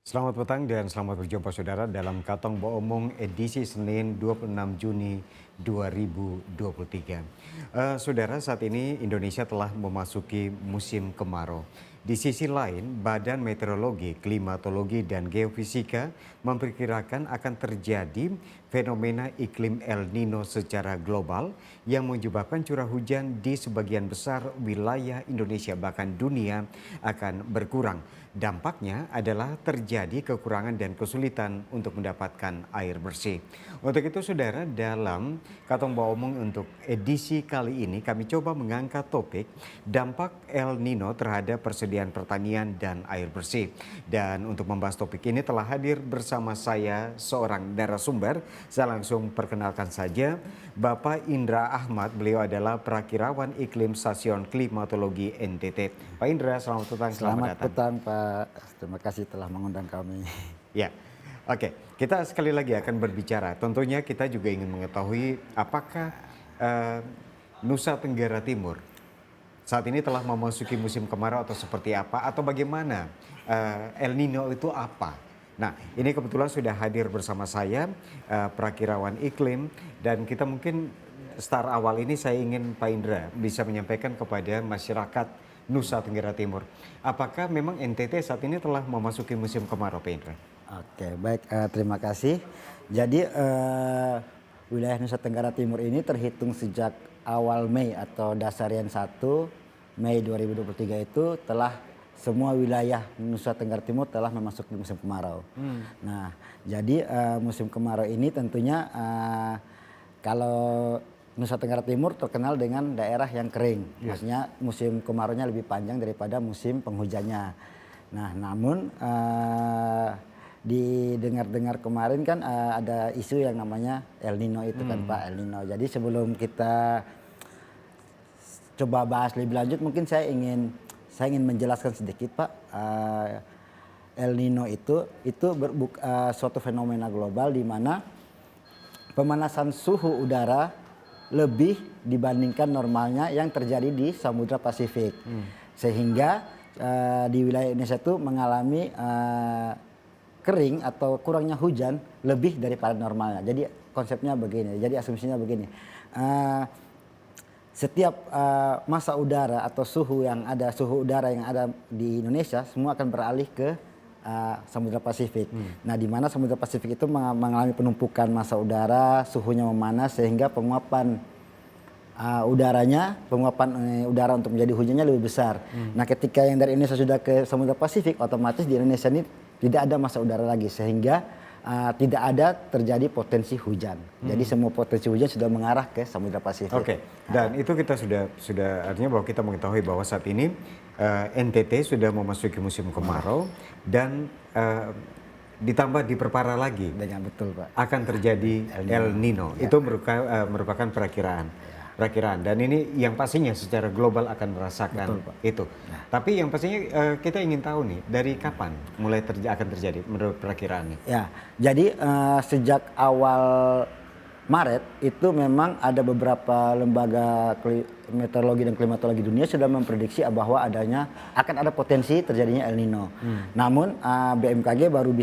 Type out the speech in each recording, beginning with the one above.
Selamat petang dan selamat berjumpa saudara dalam Katong Omong edisi Senin 26 Juni 2023. Saudara, saat ini Indonesia telah memasuki musim kemarau. Di sisi lain, Badan Meteorologi, Klimatologi, dan Geofisika memperkirakan akan terjadi fenomena iklim El Nino secara global yang menyebabkan curah hujan di sebagian besar wilayah Indonesia bahkan dunia akan berkurang. Dampaknya adalah terjadi kekurangan dan kesulitan untuk mendapatkan air bersih. Untuk itu saudara, dalam Katong Omong untuk edisi kali ini kami coba mengangkat topik dampak El Nino terhadap persediaan pertanian dan air bersih. Dan untuk membahas topik ini telah hadir bersama saya seorang narasumber. Saya langsung perkenalkan saja Bapak Indra Ahmad. Beliau adalah Prakirawan Iklim Stasiun Klimatologi NTT. Pak Indra, selamat petang. Selamat datang. petang Pak, terima kasih telah mengundang kami. Ya, oke. Kita sekali lagi akan berbicara. Tentunya kita juga ingin mengetahui apakah Nusa Tenggara Timur saat ini telah memasuki musim kemarau atau seperti apa, atau bagaimana El Nino itu apa. Nah, ini kebetulan sudah hadir bersama saya Prakirawan Iklim, dan kita mungkin start awal ini saya ingin Pak Indra bisa menyampaikan kepada masyarakat Nusa Tenggara Timur. Apakah memang NTT saat ini telah memasuki musim kemarau, Pak Indra? Oke, baik, terima kasih. Jadi wilayah Nusa Tenggara Timur ini terhitung sejak awal Mei atau Dasarian 1 Mei 2023 itu telah semua wilayah Nusa Tenggara Timur telah memasuki musim kemarau. Nah, jadi musim kemarau ini tentunya kalau Nusa Tenggara Timur terkenal dengan daerah yang kering, maksudnya musim kemaraunya lebih panjang daripada musim penghujannya. Nah, namun didengar-dengar kemarin kan ada isu yang namanya El Nino itu kan Pak, El Nino. Jadi sebelum kita coba bahas lebih lanjut, mungkin saya ingin menjelaskan sedikit Pak. El Nino itu suatu fenomena global di mana pemanasan suhu udara lebih dibandingkan normalnya yang terjadi di Samudra Pasifik. Sehingga di wilayah Indonesia itu mengalami kering atau kurangnya hujan lebih daripada normalnya. Jadi konsepnya begini, jadi asumsinya begini. Setiap masa udara atau suhu udara yang ada di Indonesia semua akan beralih ke Samudra Pasifik. Nah, di mana Samudra Pasifik itu mengalami penumpukan massa udara, suhunya memanas sehingga penguapan udara untuk menjadi hujannya lebih besar. Nah, ketika yang dari Indonesia sudah ke Samudra Pasifik, otomatis di Indonesia ini tidak ada massa udara lagi sehingga tidak ada terjadi potensi hujan. Jadi semua potensi hujan sudah mengarah ke Samudra Pasifik. Oke. Dan itu kita sudah artinya bahwa kita mengetahui bahwa saat ini NTT sudah memasuki musim kemarau dan ditambah diperparah lagi Dengan betul Pak. akan terjadi El Nino. Itu merupakan perakiraan dan ini yang pastinya secara global akan merasakan itu. Tapi yang pastinya kita ingin tahu nih dari kapan mulai akan terjadi menurut perakiraannya. Ya, jadi sejak awal Maret itu memang ada beberapa lembaga meteorologi dan klimatologi dunia sudah memprediksi bahwa akan ada potensi terjadinya El Nino. Namun BMKG baru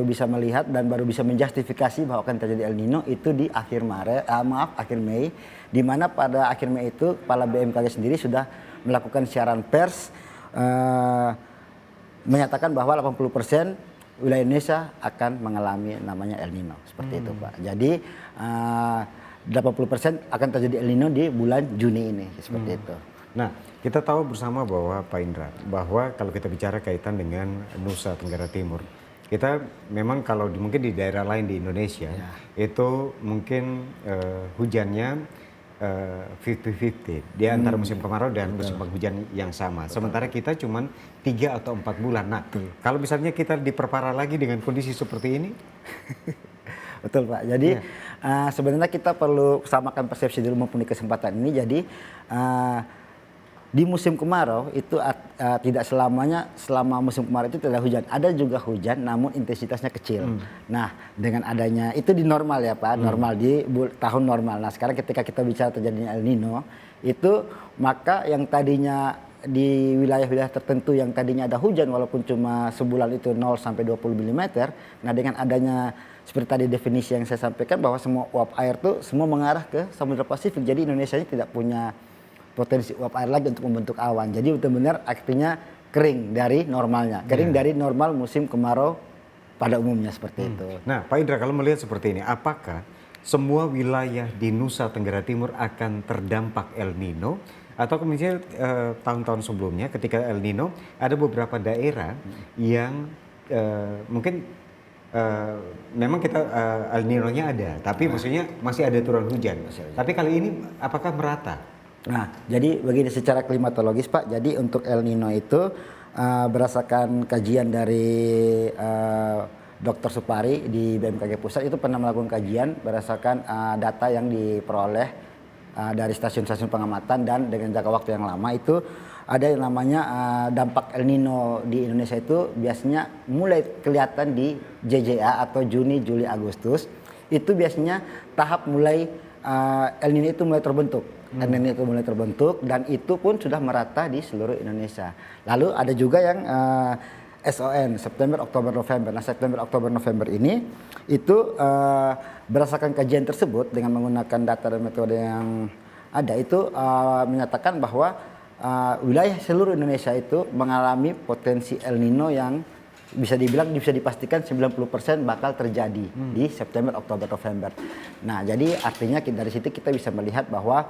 bisa melihat dan baru bisa menjustifikasi bahwa akan terjadi El Nino itu di akhir Mei, di mana pada akhir Mei itu kepala BMKG sendiri sudah melakukan siaran pers menyatakan bahwa 80% wilayah Indonesia akan mengalami namanya El Nino, seperti itu Pak. Jadi 80% akan terjadi El Nino di bulan Juni ini, seperti itu. Nah, kita tahu bersama bahwa Pak Indra, bahwa kalau kita bicara kaitan dengan Nusa Tenggara Timur, kita memang kalau mungkin di daerah lain di Indonesia itu mungkin hujannya 50-50 di antara musim kemarau dan musim penghujan yang sama. Sementara kita cuma 3 atau 4 bulan. Nah, kalau misalnya kita diperparah lagi dengan kondisi seperti ini. Betul Pak. Jadi sebenarnya kita perlu samakan persepsi dulu mumpuni kesempatan ini. Jadi di musim kemarau itu tidak selama musim kemarau itu tidak hujan. Ada juga hujan namun intensitasnya kecil. Nah, dengan adanya itu di normal ya Pak, normal di tahun normal. Nah, sekarang ketika kita bicara terjadinya El Nino itu maka yang tadinya di wilayah-wilayah tertentu yang tadinya ada hujan walaupun cuma sebulan itu 0 sampai 20 mm. Nah, dengan adanya seperti tadi definisi yang saya sampaikan bahwa semua uap air tuh semua mengarah ke Samudra Pasifik. Jadi Indonesia ini tidak punya potensi uap air lagi untuk membentuk awan. Jadi benar-benar artinya kering dari normalnya. Kering dari normal musim kemarau pada umumnya seperti itu. Nah, Pak Indra, kalau melihat seperti ini, apakah semua wilayah di Nusa Tenggara Timur akan terdampak El Nino? Atau kemudian tahun-tahun sebelumnya ketika El Nino ada beberapa daerah yang mungkin memang kita El Nino-nya ada, tapi maksudnya masih ada turun hujan. Tapi kali ini apakah merata? Nah, jadi begini secara klimatologis Pak, jadi untuk El Nino itu berdasarkan kajian dari Dr. Supari di BMKG Pusat itu pernah melakukan kajian berdasarkan data yang diperoleh dari stasiun-stasiun pengamatan dan dengan jangka waktu yang lama itu ada yang namanya dampak El Nino di Indonesia itu biasanya mulai kelihatan di JJA atau Juni, Juli, Agustus. Itu biasanya tahap mulai El Nino itu mulai terbentuk. El Nino itu mulai terbentuk dan itu pun sudah merata di seluruh Indonesia. Lalu ada juga yang SON, September, Oktober, November. Nah, September, Oktober, November ini itu berdasarkan kajian tersebut dengan menggunakan data dan metode yang ada itu menyatakan bahwa wilayah seluruh Indonesia itu mengalami potensi El Nino yang bisa dibilang bisa dipastikan 90% bakal terjadi di September, Oktober, November. Nah, jadi artinya dari situ kita bisa melihat bahwa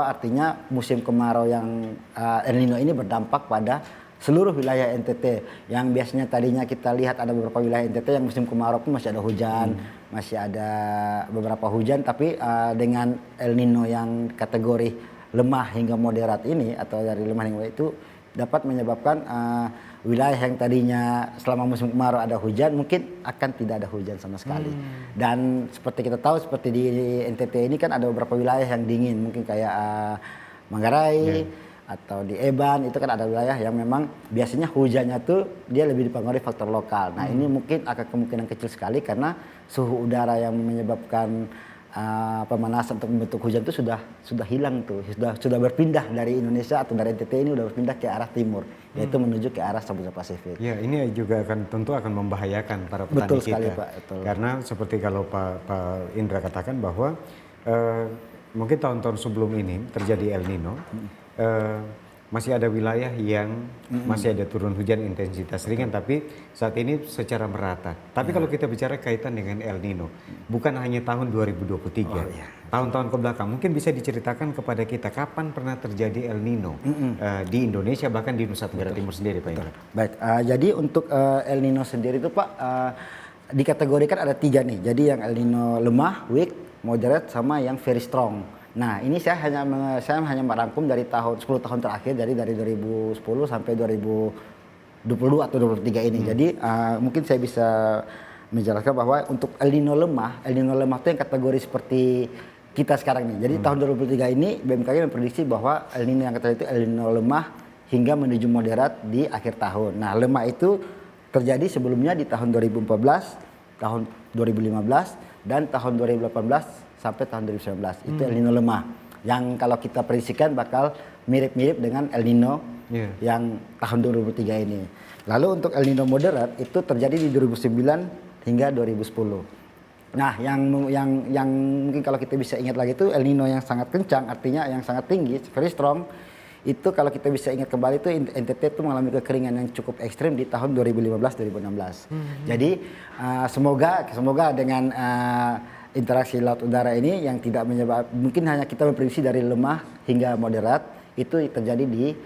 artinya musim kemarau yang El Nino ini berdampak pada seluruh wilayah NTT yang biasanya tadinya kita lihat ada beberapa wilayah NTT yang musim kemarau pun masih ada hujan, masih ada beberapa hujan, tapi dengan El Nino yang kategori lemah hingga moderat ini atau dari lemah hingga moderat itu dapat menyebabkan wilayah yang tadinya selama musim kemarau ada hujan mungkin akan tidak ada hujan sama sekali. Dan seperti kita tahu seperti di NTT ini kan ada beberapa wilayah yang dingin mungkin kayak Manggarai atau di Eban itu kan ada wilayah yang memang biasanya hujannya tuh dia lebih dipengaruhi faktor lokal. Nah, ini mungkin akan kemungkinan kecil sekali karena suhu udara yang menyebabkan pemanasan untuk membentuk hujan itu sudah hilang tuh, sudah berpindah dari Indonesia atau dari NTT ini sudah berpindah ke arah timur, yaitu menuju ke arah Samudra Pasifik. Ya, ini juga tentu akan membahayakan para petani Betul kita. sekali, Pak. Betul. Karena seperti kalau Pak Indra katakan bahwa mungkin tahun-tahun sebelum ini terjadi El Nino, masih ada wilayah yang masih ada turun hujan intensitas ringan, tapi saat ini secara merata. Tapi kalau kita bicara kaitan dengan El Nino, bukan hanya tahun 2023, tahun-tahun ke belakang, mungkin bisa diceritakan kepada kita kapan pernah terjadi El Nino di Indonesia bahkan di Nusa Tenggara Timur sendiri, Pak Indra. Baik, jadi untuk El Nino sendiri itu Pak dikategorikan ada 3 nih. Jadi yang El Nino lemah, weak, moderate, sama yang very strong. Nah, ini saya hanya merangkum dari 10 tahun terakhir, jadi dari 2010 sampai 2022 atau 2023 ini. Jadi mungkin saya bisa menjelaskan bahwa untuk El Nino lemah itu yang kategori seperti kita sekarang nih. Jadi tahun 2023 ini BMKG memprediksi bahwa El Nino yang kategori itu El Nino lemah hingga menuju moderat di akhir tahun. Nah, lemah itu terjadi sebelumnya di tahun 2014, tahun 2015 dan tahun 2018 sampai tahun 2019. Itu El Nino lemah yang kalau kita prediksikan bakal mirip-mirip dengan El Nino yang tahun 2003 ini. Lalu untuk El Nino moderat itu terjadi di 2009 hingga 2010. Nah, yang mungkin kalau kita bisa ingat lagi itu El Nino yang sangat kencang, artinya yang sangat tinggi, very strong. Itu kalau kita bisa ingat kembali itu NTT itu mengalami kekeringan yang cukup ekstrim di tahun 2015-2016. Jadi semoga dengan interaksi laut udara ini yang tidak menyebabkan, mungkin hanya kita memprediksi dari lemah hingga moderat itu terjadi di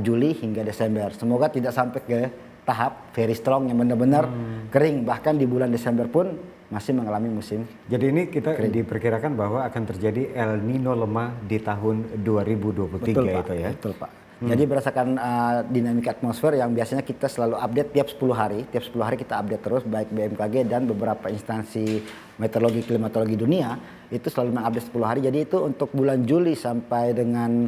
Juli hingga Desember. Semoga tidak sampai ke tahap very strong yang benar-benar kering, bahkan di bulan Desember pun masih mengalami musim. Jadi ini kita kering. Diperkirakan bahwa akan terjadi El Nino lemah di tahun 2023. Betul, itu Pak. ya. Betul, Pak. Jadi berdasarkan dinamika atmosfer yang biasanya kita selalu update tiap 10 hari. Tiap 10 hari kita update terus baik BMKG dan beberapa instansi meteorologi klimatologi dunia itu selalu mengupdate 10 hari. Jadi itu untuk bulan Juli sampai dengan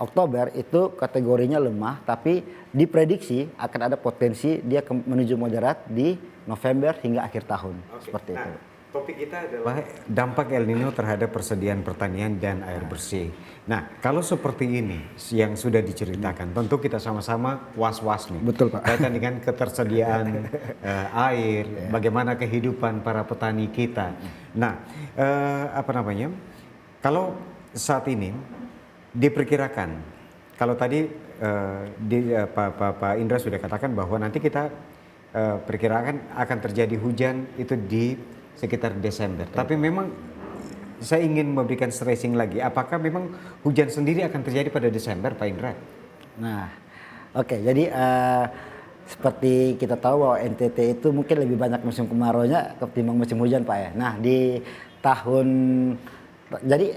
Oktober itu kategorinya lemah, tapi diprediksi akan ada potensi dia menuju moderat di November hingga akhir tahun. Seperti itu. Topik kita adalah dampak El Nino terhadap persediaan pertanian dan air bersih. Nah, kalau seperti ini yang sudah diceritakan, tentu kita sama-sama was-was nih. Betul, Pak. Kaitan dengan ketersediaan air, bagaimana kehidupan para petani kita. Nah, apa namanya? Kalau saat ini diperkirakan, kalau tadi Pak Indra sudah katakan bahwa nanti kita perkirakan akan terjadi hujan itu di sekitar Desember. Tapi memang saya ingin memberikan stressing lagi. Apakah memang hujan sendiri akan terjadi pada Desember, Pak Indra? Nah, oke. Jadi seperti kita tahu bahwa NTT itu mungkin lebih banyak musim kemarau-nya ketimbang musim hujan, Pak ya. Nah, di tahun jadi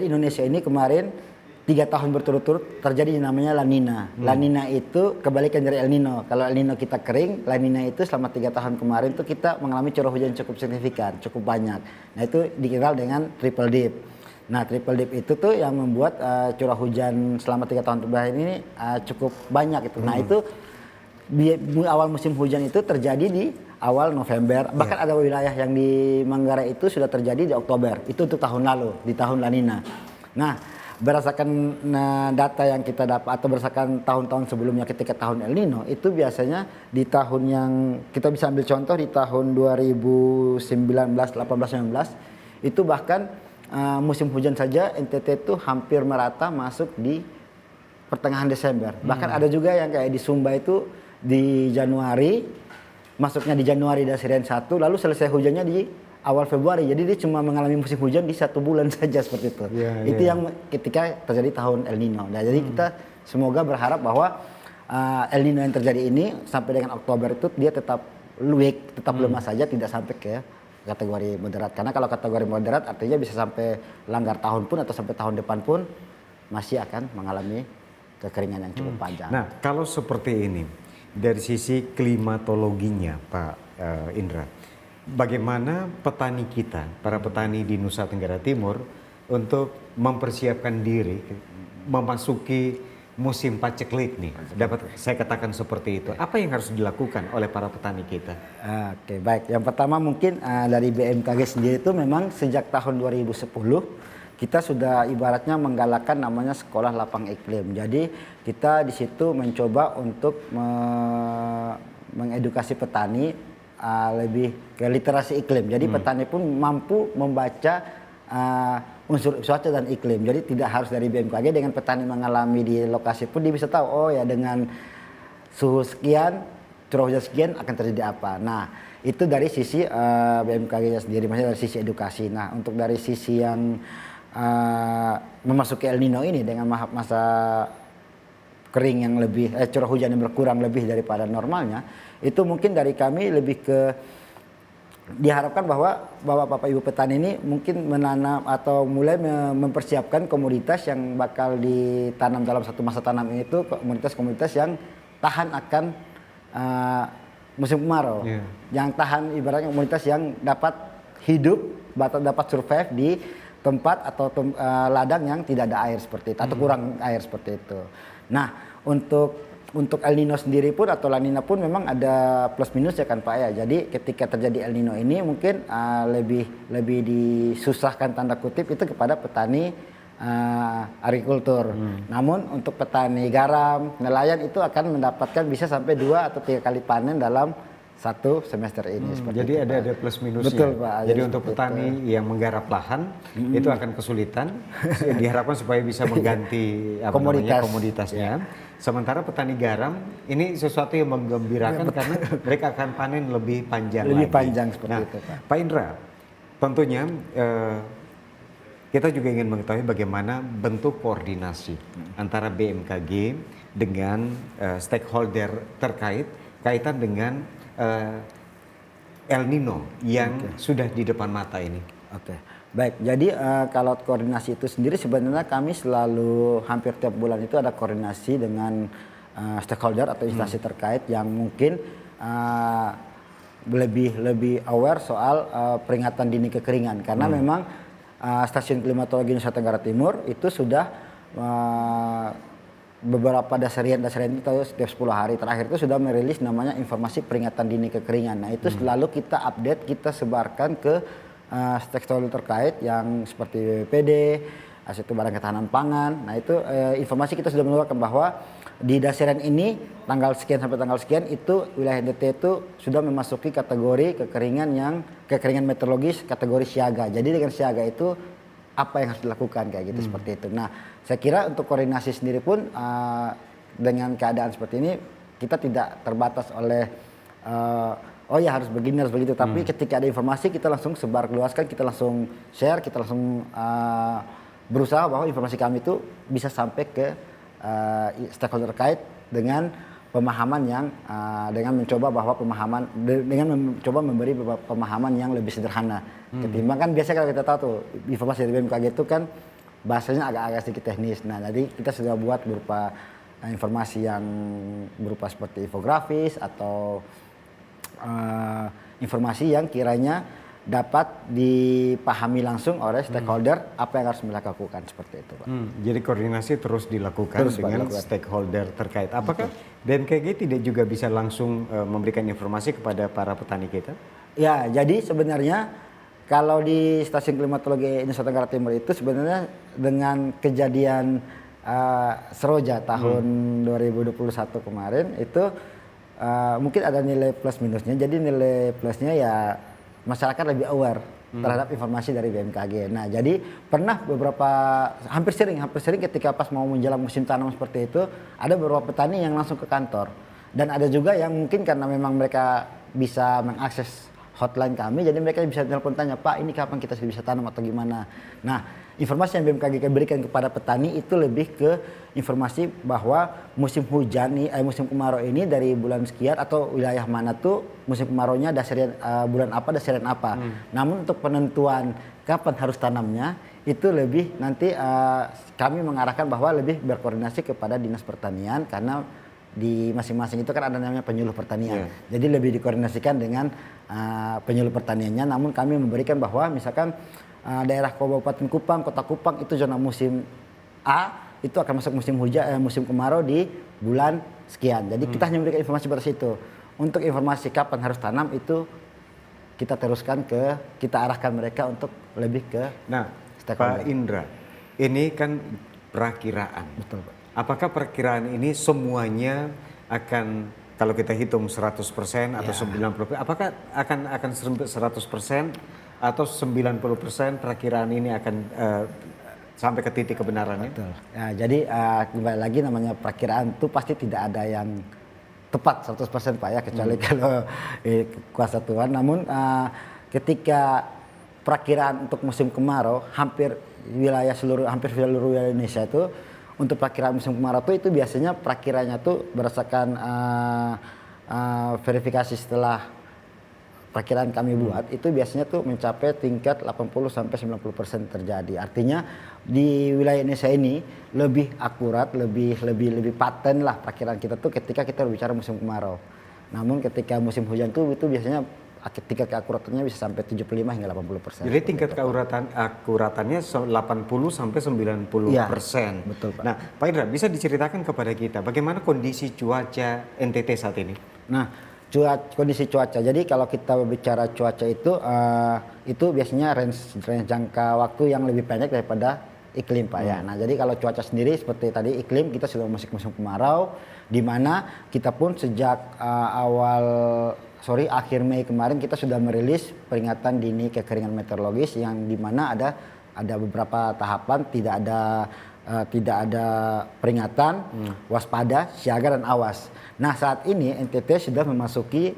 Indonesia ini kemarin 3 tahun berturut-turut terjadi yang namanya La Nina. La Nina itu kebalikan dari El Nino. Kalau El Nino kita kering, La Nina itu selama 3 tahun kemarin itu kita mengalami curah hujan cukup signifikan, cukup banyak. Nah, itu dikenal dengan triple dip. Nah, triple dip itu tuh yang membuat curah hujan selama 3 tahun terakhir ini cukup banyak itu. Nah, itu di awal musim hujan itu terjadi di awal November. Bahkan ada wilayah yang di Manggarai itu sudah terjadi di Oktober. Itu untuk tahun lalu, di tahun La Nina. Nah, berdasarkan data yang kita dapat atau berdasarkan tahun-tahun sebelumnya ketika tahun El Nino itu biasanya di tahun yang kita bisa ambil contoh di tahun 2019, 18, 19 itu bahkan musim hujan saja NTT itu hampir merata masuk di pertengahan Desember. Bahkan ada juga yang kayak di Sumba itu di Januari, masuknya di Januari dari Sirian 1 lalu selesai hujannya di awal Februari, jadi dia cuma mengalami musim hujan di 1 bulan saja seperti itu. Itu yang ketika terjadi tahun El Nino. Nah, jadi kita semoga berharap bahwa El Nino yang terjadi ini sampai dengan Oktober itu dia tetap weak, tetap lemah saja, tidak sampai ke kategori moderat. Karena kalau kategori moderat artinya bisa sampai langgar tahun pun atau sampai tahun depan pun masih akan mengalami kekeringan yang cukup panjang. Nah, kalau seperti ini dari sisi klimatologinya, Pak Indra, bagaimana petani kita, para petani di Nusa Tenggara Timur untuk mempersiapkan diri memasuki musim paceklik nih, dapat saya katakan seperti itu. Apa yang harus dilakukan oleh para petani kita? Oke, baik. Yang pertama mungkin dari BMKG sendiri itu memang sejak tahun 2010 kita sudah ibaratnya menggalakkan namanya sekolah lapang iklim. Jadi kita di situ mencoba untuk mengedukasi petani lebih ke literasi iklim. Jadi petani pun mampu membaca unsur cuaca dan iklim. Jadi tidak harus dari BMKG, dengan petani mengalami di lokasi pun dia bisa tahu, oh ya dengan suhu sekian, curah hujan sekian akan terjadi apa. Nah, itu dari sisi BMKG-nya sendiri, maksudnya dari sisi edukasi. Nah, untuk dari sisi yang memasuki El Nino ini dengan masa kering yang lebih, curah hujan yang berkurang lebih daripada normalnya, itu mungkin dari kami lebih ke diharapkan bahwa Bapak Ibu petani ini mungkin menanam atau mulai mempersiapkan komoditas yang bakal ditanam dalam satu masa tanam ini, itu komoditas-komoditas yang tahan akan musim kemarau, yang tahan ibaratnya komoditas yang dapat hidup, dapat survive di tempat atau ladang yang tidak ada air seperti itu atau kurang air seperti itu. Nah, untuk El Nino sendiri pun atau La Nina pun memang ada plus minus ya kan Pak ya. Jadi ketika terjadi El Nino ini mungkin lebih disusahkan tanda kutip itu kepada petani agrikultur. Namun untuk petani garam, nelayan itu akan mendapatkan bisa sampai 2 atau 3 kali panen dalam satu semester ini. Jadi itu, ada plus minusnya. Betul Pak. Jadi untuk petani yang menggarap lahan itu akan kesulitan. Diharapkan supaya bisa mengganti komoditasnya. Sementara petani garam ini sesuatu yang menggembirakan karena mereka akan panen lebih panjang. Lebih lagi. panjang seperti itu Pak. Pak Indra, tentunya kita juga ingin mengetahui bagaimana bentuk koordinasi antara BMKG dengan stakeholder terkait kaitan dengan El Nino yang sudah di depan mata ini. Oke, baik. Jadi kalau koordinasi itu sendiri sebenarnya kami selalu hampir tiap bulan itu ada koordinasi dengan stakeholder atau instansi terkait yang mungkin lebih aware soal peringatan dini kekeringan, karena memang Stasiun Klimatologi Nusa Tenggara Timur itu sudah beberapa dasarian itu tahu setiap 10 hari terakhir itu sudah merilis namanya informasi peringatan dini kekeringan. Nah itu selalu kita update, kita sebarkan ke stakeholder terkait yang seperti BPD, itu Badan Ketahanan Pangan. Nah itu informasi kita sudah mengeluarkan bahwa di dasarian ini tanggal sekian sampai tanggal sekian itu wilayah NTT itu sudah memasuki kategori kekeringan meteorologis kategori siaga. Jadi dengan siaga itu apa yang harus dilakukan kayak gitu seperti itu. Nah, saya kira untuk koordinasi sendiri pun dengan keadaan seperti ini kita tidak terbatas oleh oh ya harus begini harus begitu. Tapi ketika ada informasi kita langsung sebar luaskan, kita langsung share, kita langsung berusaha bahwa informasi kami itu bisa sampai ke stakeholder terkait dengan pemahaman yang dengan mencoba mencoba memberi pemahaman yang lebih sederhana. Ketimbang kan biasanya kalau kita tahu tuh informasi dari BMKG itu kan bahasanya agak-agak sedikit teknis. Nah, jadi kita sudah buat berupa informasi yang berupa seperti infografis atau informasi yang kiranya dapat dipahami langsung oleh stakeholder apa yang harus mereka lakukan seperti itu, Pak. Jadi koordinasi terus dilakukan dengan stakeholder terkait. Apakah BMKG tidak juga bisa langsung memberikan informasi kepada para petani kita? Ya, jadi sebenarnya kalau di Stasiun Klimatologi Nusa Tenggara Timur itu sebenarnya dengan kejadian Seroja tahun 2021 kemarin itu mungkin ada nilai plus minusnya. Jadi nilai plusnya ya masyarakat lebih aware terhadap informasi dari BMKG. Nah, jadi pernah hampir sering ketika pas mau menjelang musim tanam seperti itu, ada beberapa petani yang langsung ke kantor. Dan ada juga yang mungkin karena memang mereka bisa mengakses hotline kami, jadi mereka bisa telepon tanya, Pak ini kapan kita bisa tanam atau gimana. Nah, informasi yang BMKG berikan kepada petani itu lebih ke informasi bahwa musim musim kemarau ini dari bulan sekian atau wilayah mana tuh musim kemaraunya dasarian bulan apa, dasarian apa. Namun untuk penentuan kapan harus tanamnya itu lebih nanti kami mengarahkan bahwa lebih berkoordinasi kepada Dinas Pertanian karena di masing-masing itu kan ada namanya penyuluh pertanian. Jadi lebih dikoordinasikan dengan penyuluh pertaniannya. Namun kami memberikan bahwa misalkan daerah Kabupaten Kupang, Kota Kupang itu zona musim A itu akan masuk musim hujan, musim kemarau di bulan sekian. Jadi kita hanya memberikan informasi pada situ. Untuk informasi kapan harus tanam itu kita teruskan kita arahkan mereka untuk lebih ke Pak Indra, ini kan perakiraan. Betul, Pak. Apakah perkiraan ini semuanya akan kalau kita hitung 100% atau 90%, apakah akan 100% atau 90% perakiraan ini akan sampai ke titik kebenarannya? Betul. Ya, jadi kembali lagi namanya perakiraan itu pasti tidak ada yang tepat 100% Pak ya, kecuali kalau kuasa Tuhan. Namun ketika perakiraan untuk musim kemarau hampir seluruh wilayah Indonesia itu untuk perakiraan musim kemarau itu biasanya perakiranya tuh berdasarkan verifikasi setelah perakiraan kami buat itu biasanya tuh mencapai tingkat 80-90% terjadi. Artinya di wilayah Indonesia ini lebih akurat, lebih paten lah perakiraan kita tuh ketika kita berbicara musim kemarau. Namun ketika musim hujan tuh itu biasanya tingkat keakuratannya bisa sampai 75 hingga 80%. Jadi tingkat keakuratannya 80 sampai 90%. Ya, betul, Pak. Nah, Pak Indra bisa diceritakan kepada kita bagaimana kondisi cuaca NTT saat ini? Nah, kondisi cuaca. Jadi kalau kita berbicara cuaca itu biasanya range jangka waktu yang lebih pendek daripada iklim, Pak ya. Nah, jadi kalau cuaca sendiri seperti tadi iklim kita sudah masuk musim kemarau, di mana kita pun sejak akhir Mei kemarin kita sudah merilis peringatan dini kekeringan meteorologis yang di mana ada beberapa tahapan, tidak ada peringatan, waspada, siaga dan awas. Nah, saat ini NTT sudah memasuki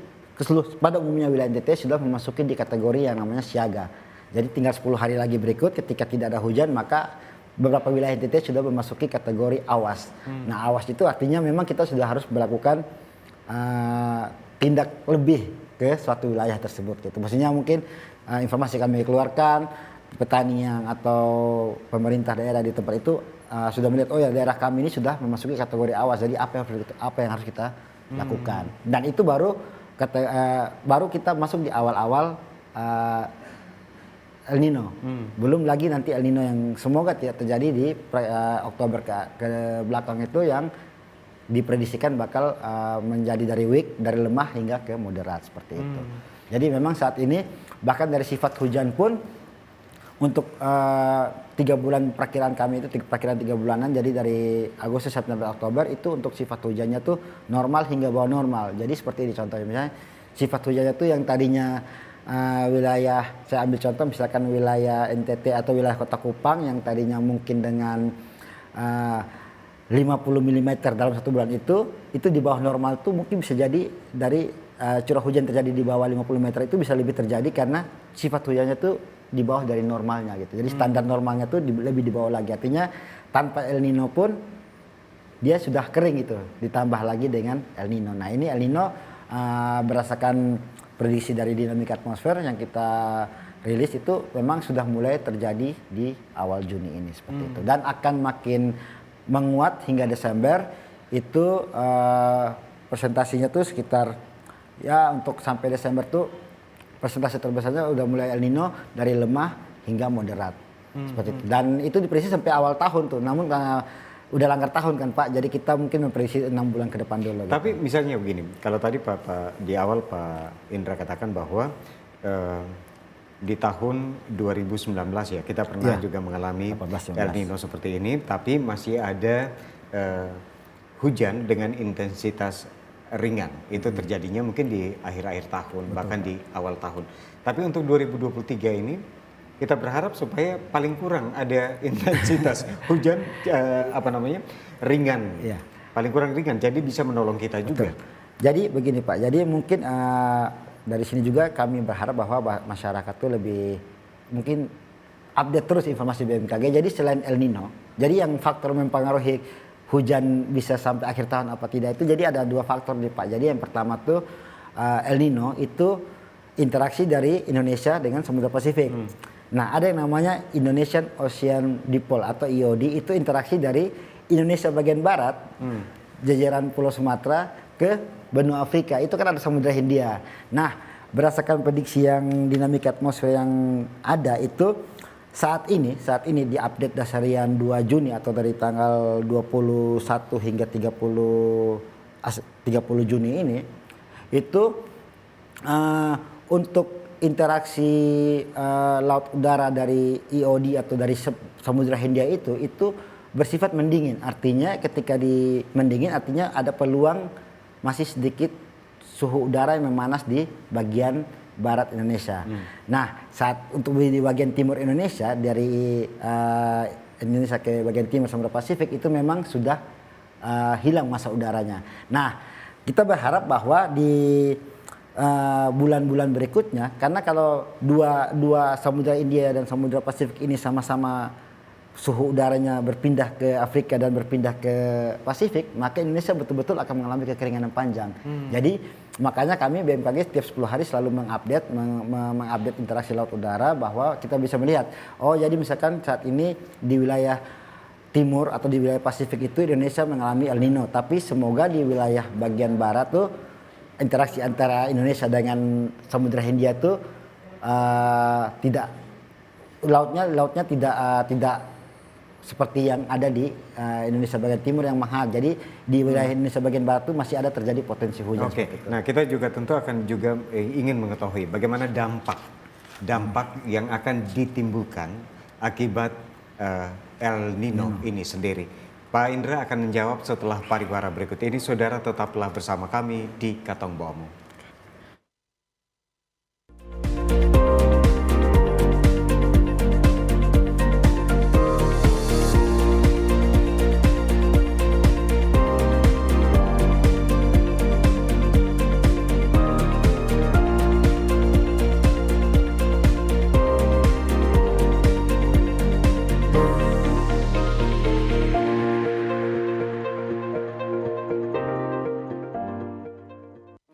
pada umumnya wilayah NTT sudah memasuki di kategori yang namanya siaga. Jadi tinggal 10 hari lagi berikut ketika tidak ada hujan maka beberapa wilayah NTT sudah memasuki kategori awas. Nah, awas itu artinya memang kita sudah harus melakukan tindak lebih ke suatu wilayah tersebut gitu. Maksudnya mungkin informasi kami keluarkan petani atau pemerintah daerah di tempat itu sudah melihat oh ya daerah kami ini sudah memasuki kategori awas. Jadi apa yang harus kita lakukan. Dan itu baru kita masuk di awal-awal El Nino. Belum lagi nanti El Nino yang semoga tidak terjadi di Oktober ke belakang itu yang diprediksikan bakal menjadi dari lemah hingga ke moderat seperti itu. Jadi memang saat ini bahkan dari sifat hujan pun untuk 3 bulan perkiraan kami itu perkiraan 3 bulanan, jadi dari Agustus, September, Oktober itu untuk sifat hujannya tuh normal hingga bawah normal. Jadi seperti ini contohnya, misalnya sifat hujannya tuh yang tadinya wilayah, saya ambil contoh misalkan wilayah NTT atau wilayah Kota Kupang yang tadinya mungkin dengan 50 mm dalam 1 bulan itu di bawah normal tuh mungkin bisa jadi dari curah hujan terjadi di bawah 50 meter itu bisa lebih terjadi karena sifat hujannya tuh di bawah dari normalnya gitu. Jadi standar normalnya tuh lebih di bawah lagi. Artinya tanpa El Nino pun dia sudah kering itu, ditambah lagi dengan El Nino. Nah ini El Nino berdasarkan prediksi dari dinamika atmosfer yang kita rilis itu memang sudah mulai terjadi di awal Juni ini seperti itu, dan akan makin menguat hingga Desember itu presentasinya tuh sekitar ya untuk sampai Desember tuh presentasi terbesarnya udah mulai El Nino dari lemah hingga moderat seperti itu, dan itu diprediksi sampai awal tahun tuh, namun udah langgar tahun kan Pak, jadi kita mungkin memprediksi 6 bulan ke depan dulu. Tapi misalnya begini, kalau tadi Pak di awal Pak Indra katakan bahwa di tahun 2019 ya kita pernah juga mengalami 18, 19. El Nino seperti ini, tapi masih ada hujan dengan intensitas ringan. Itu terjadinya mungkin di akhir-akhir tahun, bahkan di awal tahun. Tapi untuk 2023 ini kita berharap supaya paling kurang ada intensitas hujan ringan, paling kurang ringan, jadi bisa menolong kita juga. Jadi begini Pak, jadi mungkin dari sini juga kami berharap bahwa masyarakat tuh lebih mungkin update terus informasi BMKG. Jadi selain El Nino, jadi yang faktor mempengaruhi hujan bisa sampai akhir tahun apa tidak itu, jadi ada 2 faktor nih Pak. Jadi yang pertama tuh El Nino itu interaksi dari Indonesia dengan Samudra Pasifik. Nah ada yang namanya Indonesian Ocean Dipole atau IOD, itu interaksi dari Indonesia bagian barat, jajaran Pulau Sumatera ke benua Afrika, itu kan ada Samudra Hindia. Nah berdasarkan prediksi yang dinamika atmosfer yang ada itu saat ini diupdate dasarian 2 Juni atau dari tanggal 21 hingga 30 Juni ini itu untuk interaksi laut udara dari IOD atau dari Samudra Hindia itu bersifat mendingin. Artinya ketika di mendingin artinya ada peluang masih sedikit suhu udara yang memanas di bagian barat Indonesia. Nah, saat untuk di bagian timur Indonesia dari Indonesia ke bagian timur Samudra Pasifik itu memang sudah hilang massa udaranya. Nah, kita berharap bahwa di bulan-bulan berikutnya, karena kalau dua Samudra India dan Samudra Pasifik ini sama-sama suhu udaranya berpindah ke Afrika dan berpindah ke Pasifik, maka Indonesia betul-betul akan mengalami kekeringan yang panjang. Jadi makanya kami BMKG setiap 10 hari selalu mengupdate interaksi laut udara, bahwa kita bisa melihat, oh jadi misalkan saat ini di wilayah timur atau di wilayah Pasifik itu Indonesia mengalami El Nino, tapi semoga di wilayah bagian barat tuh interaksi antara Indonesia dengan Samudra Hindia tuh tidak lautnya tidak seperti yang ada di Indonesia bagian timur yang mahal. Jadi di wilayah Indonesia bagian barat itu masih ada terjadi potensi hujan. Oke. Nah kita juga tentu akan juga ingin mengetahui bagaimana dampak yang akan ditimbulkan akibat El Nino ini sendiri. Pak Indra akan menjawab setelah pariwara berikut ini. Saudara tetaplah bersama kami di Katong Boomong.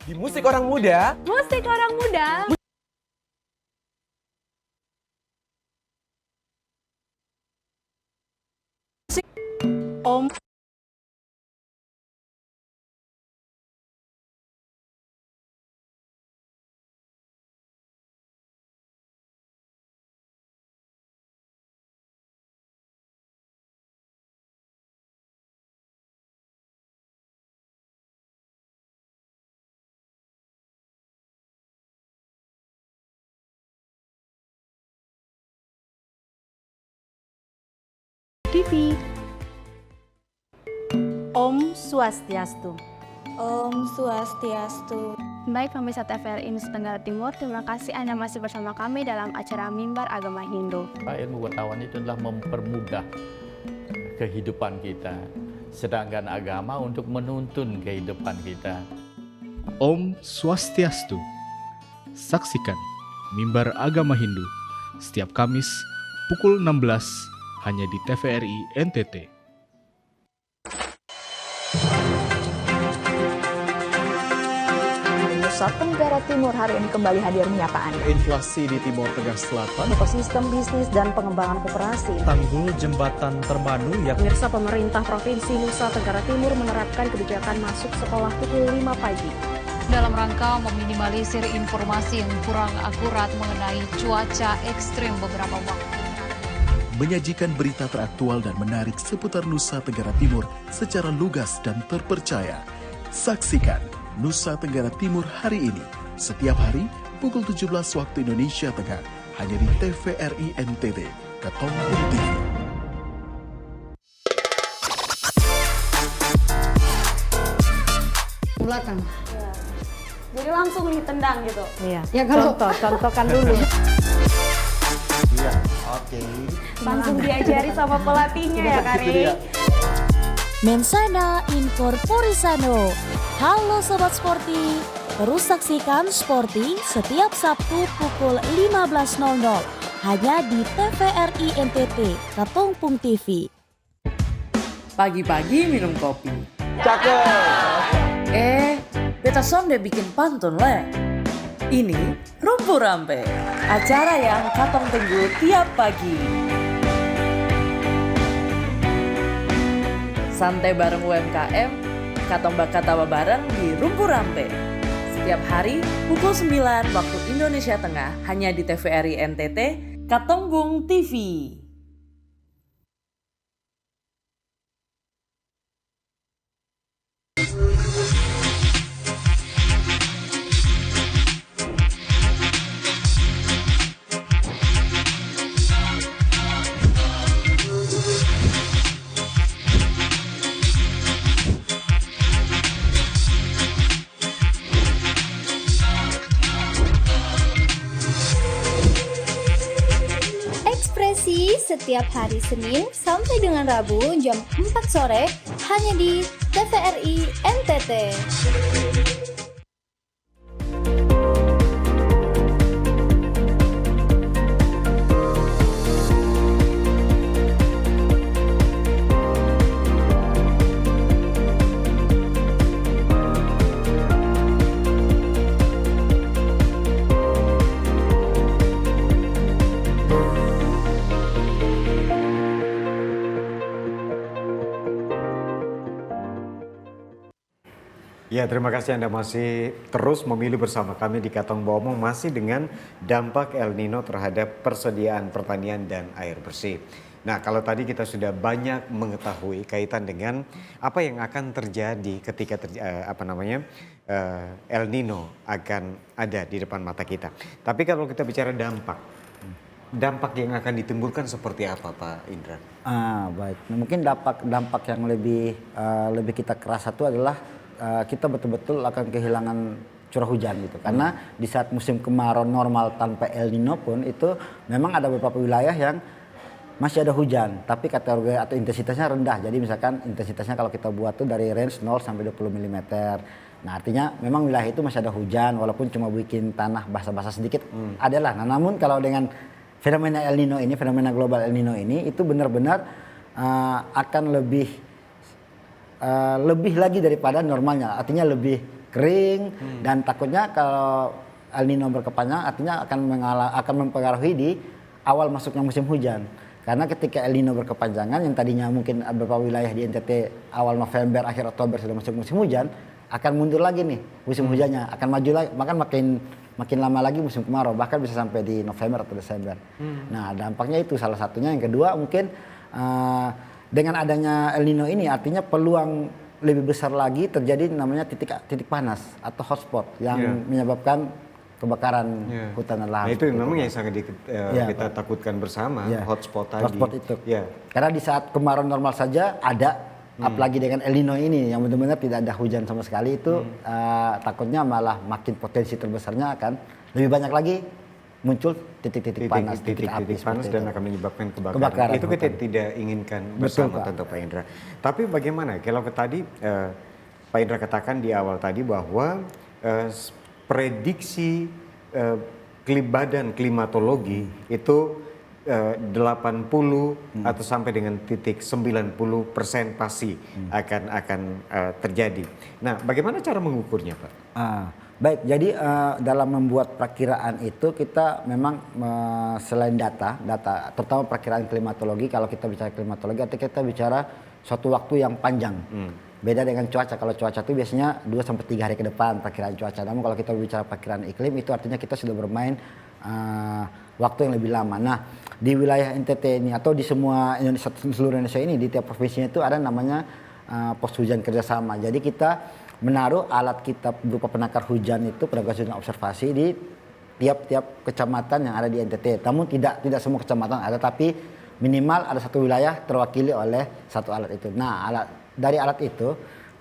Di Musik Orang Muda. Musik Orang Muda. Om TV. Om Swastiastu. Om Swastiastu. Baik pemirsa TVRI Nusa Tenggara Timur, terima kasih Anda masih bersama kami dalam acara Mimbar Agama Hindu. Ilmu pengetahuan itu adalah mempermudah kehidupan kita, sedangkan agama untuk menuntun kehidupan kita. Om Swastiastu. Saksikan Mimbar Agama Hindu setiap Kamis pukul 16 hanya di TVRI NTT. Nusa Tenggara Timur hari ini kembali hadir menyapa Anda. Inflasi di Timur Tengah Selatan, Ekosistem bisnis dan pengembangan koperasi. tanggul jembatan Termanu yang Pemirsa, pemerintah Provinsi Nusa Tenggara Timur menerapkan kebijakan masuk sekolah pukul 5 pagi. Dalam rangka meminimalisir informasi yang kurang akurat mengenai cuaca ekstrim beberapa waktu. Menyajikan berita teraktual dan menarik seputar Nusa Tenggara Timur secara lugas dan terpercaya. Saksikan Nusa Tenggara Timur hari ini, setiap hari pukul 17 waktu Indonesia Tengah, hanya di TVRI NTT, Ketompung TV. Belakang. Jadi langsung ditendang gitu. Iya. Ya kalau contohkan dulu. Iya, oke. Langsung diajari sama pelatihnya ya Kari. Mensana Incorporisano. Halo Sobat Sporty, terus saksikan Sporty setiap Sabtu pukul 15.00 hanya di TVRI NTT, Ketompung TV. Pagi-pagi minum kopi. Cakep. Beta sonde bikin pantun le. Ini Rumpu Rampe, acara yang katong tunggu tiap pagi. Santai bareng UMKM, katong bakal tawa bareng di Rumpu Rampe. Setiap hari pukul 9 waktu Indonesia Tengah hanya di TVRI NTT, Ketompung TV. Ekspresi setiap hari Senin sampai dengan Rabu jam 4 sore hanya di TVRI NTT. Ya, terima kasih Anda masih terus memilih bersama kami di Katong Bomong masih dengan dampak El Nino terhadap persediaan pertanian dan air bersih. Nah, kalau tadi kita sudah banyak mengetahui kaitan dengan apa yang akan terjadi ketika El Nino akan ada di depan mata kita. Tapi kalau kita bicara dampak yang akan ditimbulkan seperti apa, Pak Indra? Baik. Nah, mungkin dampak yang lebih kita kerasa itu adalah kita betul-betul akan kehilangan curah hujan gitu. Karena di saat musim kemarau normal tanpa El Nino pun itu memang ada beberapa wilayah yang masih ada hujan, tapi kategori atau intensitasnya rendah. Jadi misalkan intensitasnya kalau kita buat tuh dari range 0 sampai 20 mm. Nah, artinya memang wilayah itu masih ada hujan walaupun cuma bikin tanah basah-basah sedikit adalah. Nah, namun kalau dengan fenomena El Nino ini, fenomena global El Nino ini itu benar-benar akan lebih lagi daripada normalnya, artinya lebih kering dan takutnya kalau El Nino berkepanjangan artinya akan mempengaruhi di awal masuknya musim hujan. Karena ketika El Nino berkepanjangan yang tadinya mungkin beberapa wilayah di NTT awal November akhir Oktober sudah masuk musim hujan, akan mundur lagi nih musim hujannya, akan maju lagi, bahkan makin lama lagi musim kemarau, bahkan bisa sampai di November atau Desember. Nah, dampaknya itu salah satunya. Yang kedua mungkin dengan adanya El Nino ini artinya peluang lebih besar lagi terjadi namanya titik panas atau hotspot yang menyebabkan kebakaran hutan dan lahan. Nah itu memang yang sangat kita takutkan bersama, hotspot tadi. Hotspot itu. Karena di saat kemarau normal saja ada, apalagi dengan El Nino ini yang benar-benar tidak ada hujan sama sekali itu, takutnya malah makin potensi terbesarnya akan lebih banyak lagi muncul titik-titik panas, titik panas dan akan menyebabkan kebakaran. Itu kita tidak inginkan bersama tentu Pak Indra. Tapi bagaimana kalau tadi Pak Indra katakan di awal tadi bahwa prediksi Badan Klimatologi itu 80 atau sampai dengan titik 90% pasti akan terjadi. Nah, bagaimana cara mengukurnya, Pak? Baik, jadi dalam membuat perkiraan itu kita memang selain data terutama perkiraan klimatologi, kalau kita bicara klimatologi artinya kita bicara suatu waktu yang panjang. Beda dengan cuaca, kalau cuaca itu biasanya 2-3 hari ke depan perkiraan cuaca. Namun kalau kita bicara perkiraan iklim itu artinya kita sudah bermain waktu yang lebih lama. Nah, di wilayah NTT ini atau di semua seluruh Indonesia ini di tiap provinsinya itu ada namanya pos hujan kerjasama. Jadi kita menaruh alat kita berupa penakar hujan itu, penakar hujan observasi di tiap-tiap kecamatan yang ada di NTT. Namun tidak semua kecamatan ada, tapi minimal ada satu wilayah terwakili oleh satu alat itu. Nah, dari alat itu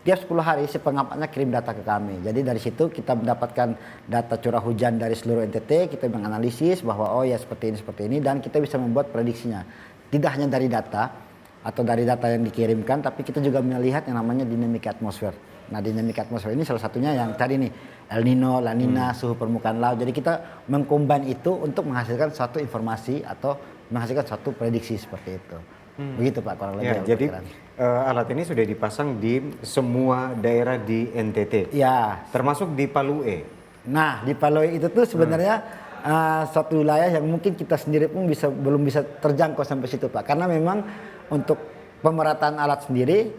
tiap 10 hari si pengamatnya kirim data ke kami. Jadi dari situ kita mendapatkan data curah hujan dari seluruh NTT, kita menganalisis bahwa oh ya seperti ini dan kita bisa membuat prediksinya. Tidak hanya dari data atau dari data yang dikirimkan, tapi kita juga melihat yang namanya dinamika atmosfer. Nah, dinamika atmosfer ini salah satunya yang tadi nih El Nino, La Nina, suhu permukaan laut. Jadi kita mengcombine itu untuk menghasilkan suatu informasi atau menghasilkan suatu prediksi seperti itu. Begitu Pak kurang lebih. Jadi alat ini sudah dipasang di semua daerah di NTT. Ya. Termasuk di Palue. Nah, di Palue itu tuh sebenarnya suatu wilayah yang mungkin kita sendiri pun belum bisa terjangkau sampai situ Pak. Karena memang untuk pemerataan alat sendiri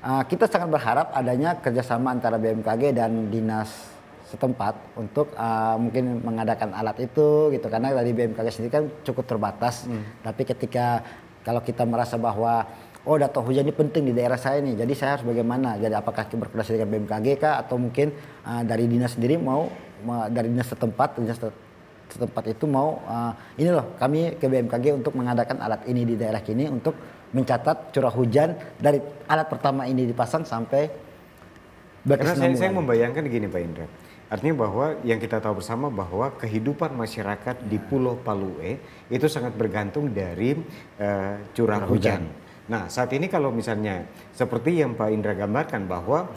kita sangat berharap adanya kerjasama antara BMKG dan dinas setempat untuk mungkin mengadakan alat itu gitu, karena dari BMKG sendiri kan cukup terbatas. Tapi ketika kalau kita merasa bahwa oh data hujan ini penting di daerah saya nih, jadi saya harus bagaimana? Jadi apakah berkoordinasi dengan BMKG kah atau mungkin dari dinas sendiri dari dinas setempat itu mau ini loh kami ke BMKG untuk mengadakan alat ini di daerah ini untuk mencatat curah hujan dari alat pertama ini dipasang sampai berkesinambungan. Karena saya membayangkan gini Pak Indra, artinya bahwa yang kita tahu bersama bahwa kehidupan masyarakat di Pulau Palue itu sangat bergantung dari curah hujan. Nah saat ini kalau misalnya seperti yang Pak Indra gambarkan bahwa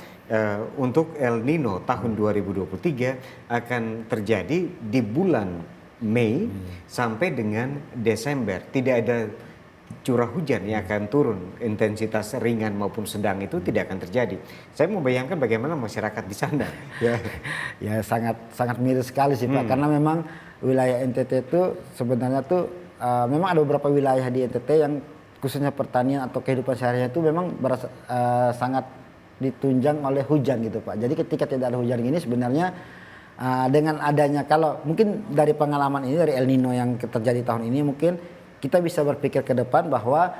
untuk El Nino tahun 2023 akan terjadi di bulan Mei sampai dengan Desember, tidak ada curah hujan yang akan turun, intensitas ringan maupun sedang itu tidak akan terjadi. Saya membayangkan bagaimana masyarakat di sana. Ya sangat miris sekali sih Pak, karena memang wilayah NTT itu sebenarnya tuh memang ada beberapa wilayah di NTT yang khususnya pertanian atau kehidupan sehari-hari itu memang sangat ditunjang oleh hujan gitu Pak. Jadi ketika tidak ada hujan ini sebenarnya dengan adanya, kalau mungkin dari pengalaman ini dari El Nino yang terjadi tahun ini, mungkin kita bisa berpikir ke depan bahwa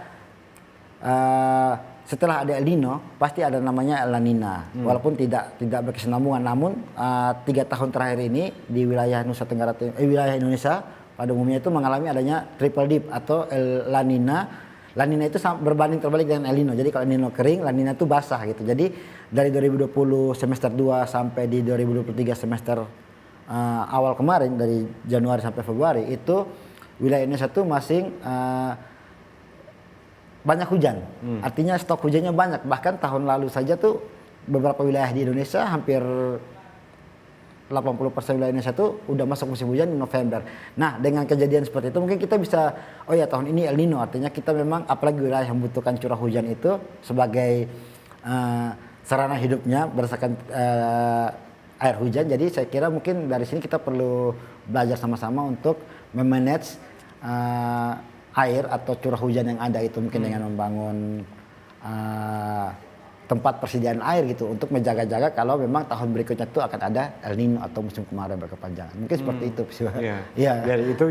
setelah ada El Nino pasti ada namanya La Nina. Walaupun tidak berkesinambungan, namun 3 tahun terakhir ini di wilayah Nusa Tenggara wilayah Indonesia pada umumnya itu mengalami adanya triple dip atau La Nina. La Nina itu berbanding terbalik dengan El Nino. Jadi kalau El Nino kering, La Nina itu basah gitu. Jadi dari 2020 semester 2 sampai di 2023 semester awal kemarin dari Januari sampai Februari itu wilayah Indonesia itu masing banyak hujan. Artinya stok hujannya banyak. Bahkan tahun lalu saja tuh beberapa wilayah di Indonesia hampir 80% wilayah Indonesia itu udah masuk musim hujan di November. Nah dengan kejadian seperti itu mungkin kita bisa, oh ya tahun ini El Nino, artinya kita memang apalagi wilayah yang membutuhkan curah hujan itu sebagai sarana hidupnya berdasarkan air hujan. Jadi saya kira mungkin dari sini kita perlu belajar sama-sama untuk memanage air atau curah hujan yang ada itu, mungkin dengan membangun tempat persediaan air gitu untuk menjaga-jaga kalau memang tahun berikutnya itu akan ada El Nino atau musim kemarau berkepanjangan. Mungkin seperti itu. Ya. Dari itu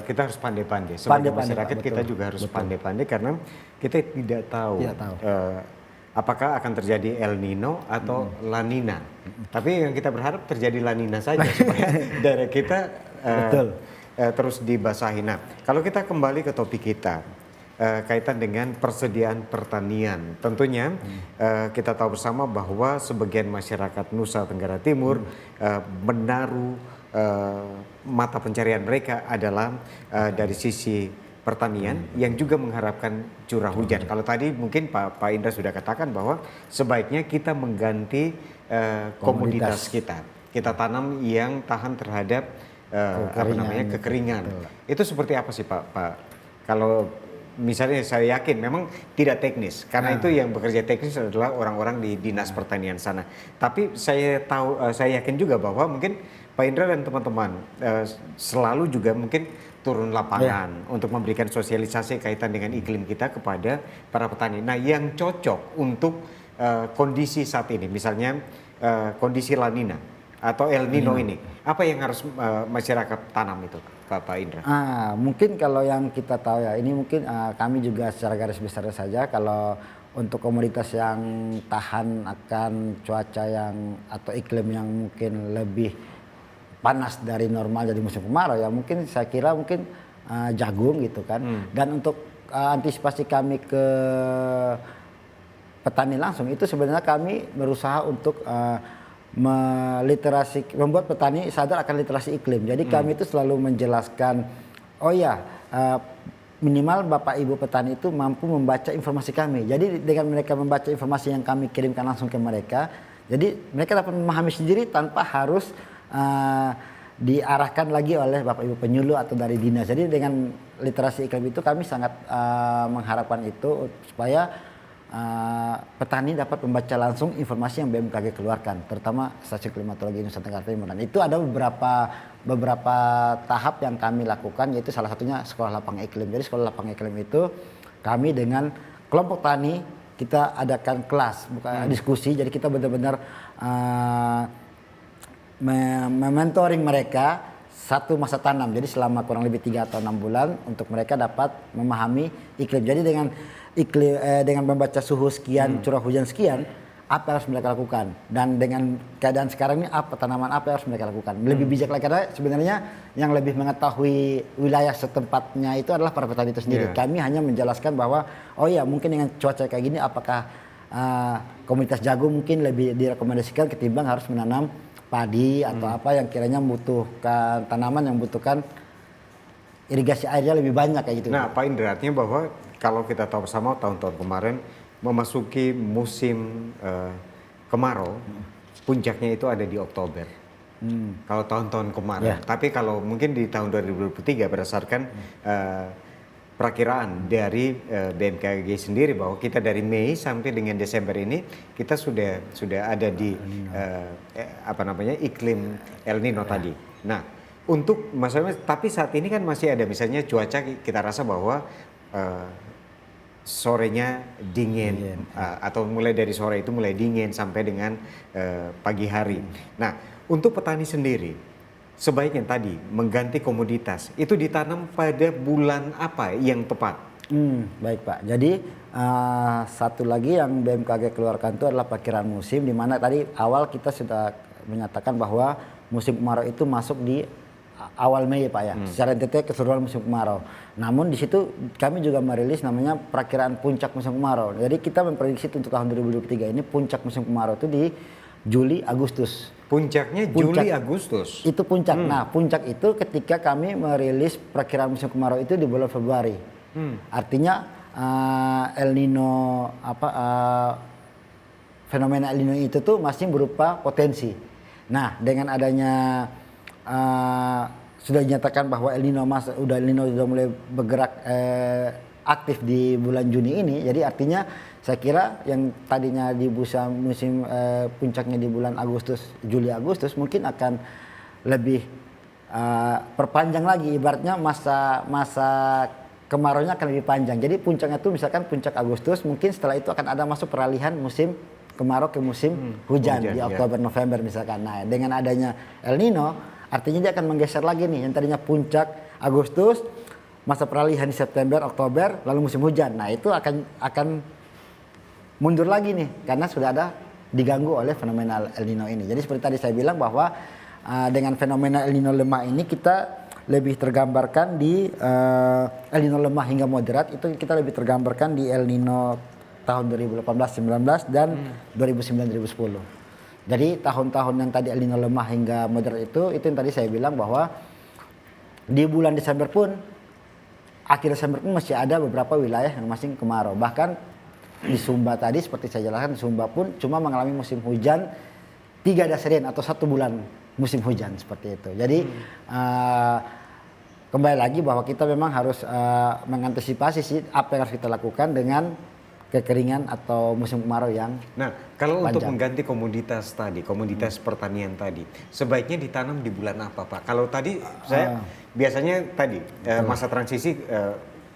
kita harus pandai-pandai. Sebagai masyarakat kita juga harus pandai-pandai karena kita tidak tahu apakah akan terjadi El Nino atau La Nina. Tapi yang kita berharap terjadi La Nina saja supaya daerah kita terus dibasahi. Nah, kalau kita kembali ke topik kita, kaitan dengan persediaan pertanian. Tentunya kita tahu bersama bahwa sebagian masyarakat Nusa Tenggara Timur menaruh mata pencarian mereka adalah dari sisi pertanian yang juga mengharapkan curah hujan. Kalau tadi mungkin Pak Indra sudah katakan bahwa sebaiknya kita mengganti komoditas kita. Kita tanam yang tahan terhadap kekeringan. Itu seperti apa sih Pak? Kalau misalnya saya yakin memang tidak teknis karena itu yang bekerja teknis adalah orang-orang di dinas pertanian sana. Tapi saya yakin juga bahwa mungkin Pak Indra dan teman-teman selalu juga mungkin turun lapangan untuk memberikan sosialisasi kaitan dengan iklim kita kepada para petani. Nah, yang cocok untuk kondisi saat ini, misalnya kondisi La Nina atau El Nino ini, apa yang harus masyarakat tanam itu, Pak Indra? Mungkin kalau yang kita tahu ya, ini mungkin kami juga secara garis besar saja, kalau untuk komoditas yang tahan akan cuaca yang atau iklim yang mungkin lebih panas dari normal jadi musim kemarau ya, mungkin saya kira mungkin jagung gitu kan. Dan untuk antisipasi kami ke petani langsung itu sebenarnya kami berusaha untuk membuat petani sadar akan literasi iklim. Jadi kami itu selalu menjelaskan, minimal Bapak Ibu petani itu mampu membaca informasi kami. Jadi dengan mereka membaca informasi yang kami kirimkan langsung ke mereka, jadi mereka dapat memahami sendiri tanpa harus diarahkan lagi oleh Bapak Ibu penyuluh atau dari dinas. Jadi dengan literasi iklim itu kami sangat mengharapkan itu supaya petani dapat membaca langsung informasi yang BMKG keluarkan, terutama Stasiun Klimatologi Nusa Tenggara Timur. Dan itu ada beberapa tahap yang kami lakukan, yaitu salah satunya sekolah lapang iklim. Jadi sekolah lapang iklim itu kami dengan kelompok tani kita adakan kelas, bukan diskusi. Jadi kita benar-benar mementoring mereka satu masa tanam. Jadi selama kurang lebih 3 atau 6 bulan untuk mereka dapat memahami iklim. Jadi dengan iklim dengan membaca suhu sekian, curah hujan sekian, apa yang harus mereka lakukan, dan dengan keadaan sekarang ini tanaman apa yang harus mereka lakukan. Lebih bijak lagi, karena sebenarnya yang lebih mengetahui wilayah setempatnya itu adalah para petani itu sendiri. Kami hanya menjelaskan bahwa mungkin dengan cuaca kayak gini apakah komunitas jagung mungkin lebih direkomendasikan ketimbang harus menanam padi atau apa yang kiranya membutuhkan tanaman yang membutuhkan irigasi airnya lebih banyak kayak gitu. Nah, Pak Indra, artinya bahwa kalau kita tahu bersama tahun-tahun kemarin memasuki musim kemarau, puncaknya itu ada di Oktober. Kalau tahun-tahun kemarin. Tapi kalau mungkin di tahun 2023 berdasarkan perakiraan dari BMKG sendiri bahwa kita dari Mei sampai dengan Desember ini kita sudah ada di iklim El Nino tadi. Nah, untuk masalahnya, tapi saat ini kan masih ada misalnya cuaca kita rasa bahwa sorenya dingin atau mulai dari sore itu mulai dingin sampai dengan pagi hari. Nah, untuk petani sendiri sebaiknya tadi mengganti komoditas itu ditanam pada bulan apa yang tepat? Baik Pak, jadi satu lagi yang BMKG keluarkan itu adalah perkiraan musim, di mana tadi awal kita sudah menyatakan bahwa musim kemarau itu masuk di awal Mei Pak ya, secara NTT keseluruhan musim kemarau. Namun di situ kami juga merilis namanya perakiraan puncak musim kemarau. Jadi kita memprediksi untuk tahun 2023 ini puncak musim kemarau itu di Juli Agustus. Puncaknya Juli Agustus. Itu puncak. Nah, puncak itu ketika kami merilis perakiraan musim kemarau itu di bulan Februari. Artinya El Nino fenomena El Nino itu tuh masih berupa potensi. Nah, dengan adanya sudah dinyatakan bahwa El Nino sudah mulai bergerak aktif di bulan Juni ini, jadi artinya saya kira yang tadinya di musim puncaknya di bulan Juli Agustus mungkin akan lebih perpanjang lagi, ibaratnya masa kemaraunya akan lebih panjang. Jadi puncaknya itu misalkan puncak Agustus, mungkin setelah itu akan ada masuk peralihan musim kemarau ke musim hujan di Oktober November misalkan. Nah, dengan adanya El Nino artinya dia akan menggeser lagi nih, yang tadinya puncak Agustus, masa peralihan di September, Oktober, lalu musim hujan. Nah, itu akan mundur lagi nih karena sudah ada diganggu oleh fenomena El Nino ini. Jadi seperti tadi saya bilang bahwa dengan fenomena El Nino lemah ini kita lebih tergambarkan di El Nino lemah hingga moderat, itu kita lebih tergambarkan di El Nino tahun 2018-19 dan 2009-2010. Jadi tahun-tahun yang tadi El Nino lemah hingga moderat itu yang tadi saya bilang bahwa di bulan Desember pun, akhir Desember pun masih ada beberapa wilayah yang masih kemarau. Bahkan di Sumba tadi seperti saya jelaskan, di Sumba pun cuma mengalami musim hujan 3 dasarian atau 1 bulan musim hujan seperti itu. Jadi kembali lagi bahwa kita memang harus mengantisipasi sih apa yang harus kita lakukan dengan kekeringan atau musim kemarau yang kalau panjang. untuk mengganti komoditas tadi, komoditas pertanian tadi, sebaiknya ditanam di bulan apa, Pak? Kalau tadi saya biasanya tadi masa transisi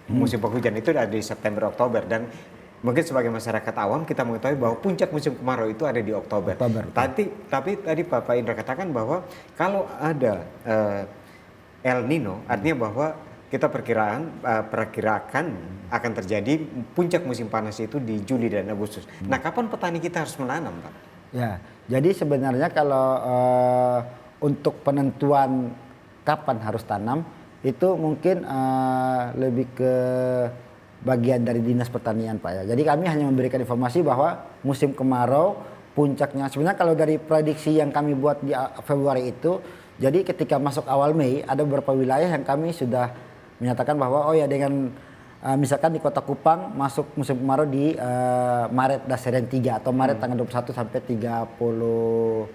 musim penghujan itu ada di September Oktober, dan mungkin sebagai masyarakat awam kita mengetahui bahwa puncak musim kemarau itu ada di Oktober. Tapi tadi Pak Indra katakan bahwa kalau ada El Nino, artinya bahwa kita perkirakan akan terjadi puncak musim panas itu di Juli dan Agustus. Nah, kapan petani kita harus menanam, Pak? Ya, jadi sebenarnya kalau untuk penentuan kapan harus tanam itu mungkin lebih ke bagian dari Dinas Pertanian, Pak ya. Jadi kami hanya memberikan informasi bahwa musim kemarau puncaknya sebenarnya kalau dari prediksi yang kami buat di Februari itu, jadi ketika masuk awal Mei ada beberapa wilayah yang kami sudah menyatakan bahwa dengan misalkan di Kota Kupang masuk musim kemarau di Maret dasarian 3 atau Maret tanggal 21 sampai 31.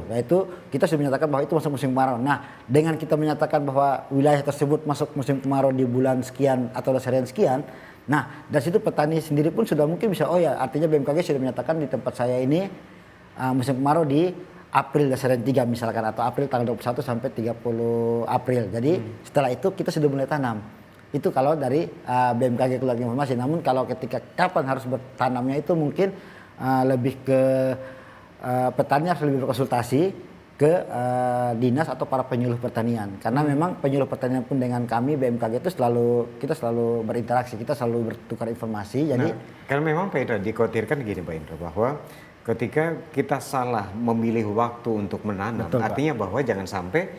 Nah itu kita sudah menyatakan bahwa itu masuk musim kemarau. Nah dengan kita menyatakan bahwa wilayah tersebut masuk musim kemarau di bulan sekian atau dasarian sekian, nah dari situ petani sendiri pun sudah mungkin bisa artinya BMKG sudah menyatakan di tempat saya ini musim kemarau di April dasarian 3 misalkan, atau April tanggal 21 sampai 30 April. Jadi setelah itu kita sudah mulai tanam. Itu kalau dari BMKG keluar informasi. Namun kalau ketika kapan harus bertanamnya itu mungkin lebih ke petani harus lebih berkonsultasi ke dinas atau para penyuluh pertanian. Karena memang penyuluh pertanian pun dengan kami BMKG itu kita selalu berinteraksi, kita selalu bertukar informasi. Jadi karena memang Pak Indra dikhawatirkan gini Pak Indra, bahwa ketika kita salah memilih waktu untuk menanam, artinya bahwa jangan sampai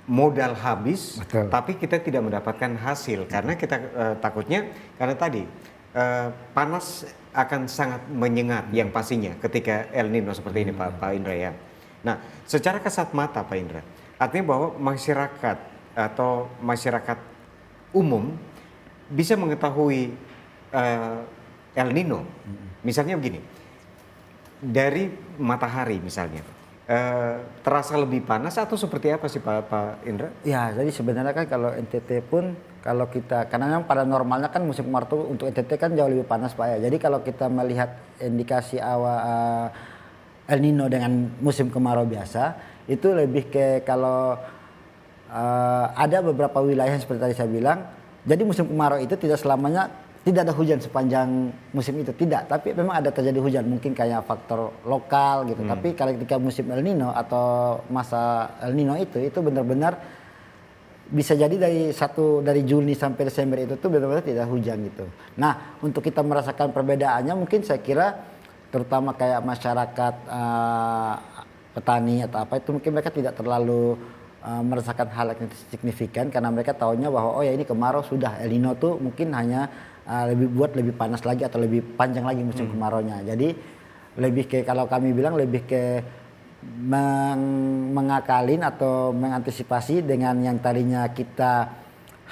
modal habis, tapi kita tidak mendapatkan hasil. Karena kita takutnya, karena tadi panas akan sangat menyengat yang pastinya ketika El Nino seperti ini Pak Indra ya. Nah secara kasat mata Pak Indra, artinya bahwa masyarakat atau masyarakat umum bisa mengetahui El Nino. Misalnya begini, dari matahari misalnya, terasa lebih panas atau seperti apa sih Pak Indra? Ya, jadi sebenarnya kan kalau NTT pun kalau kita, karena memang pada normalnya kan musim kemarau tuh untuk NTT kan jauh lebih panas Pak ya. Jadi kalau kita melihat indikasi awal El Nino dengan musim kemarau biasa, itu lebih ke kalau ada beberapa wilayah seperti tadi saya bilang, jadi musim kemarau itu tidak selamanya tidak ada hujan sepanjang musim itu, tidak. Tapi memang ada terjadi hujan, mungkin kayak faktor lokal gitu. Tapi kalau ketika musim El Nino atau masa El Nino itu benar-benar bisa jadi dari Juni sampai Desember itu tuh benar-benar tidak hujan gitu. Nah untuk kita merasakan perbedaannya mungkin saya kira terutama kayak masyarakat petani atau apa itu mungkin mereka tidak terlalu merasakan hal yang signifikan karena mereka tahunya bahwa ini kemarau sudah, El Nino tuh mungkin hanya lebih panas lagi atau lebih panjang lagi musim kemaraunya. Jadi lebih ke, kalau kami bilang lebih ke mengakalin atau mengantisipasi dengan yang tadinya kita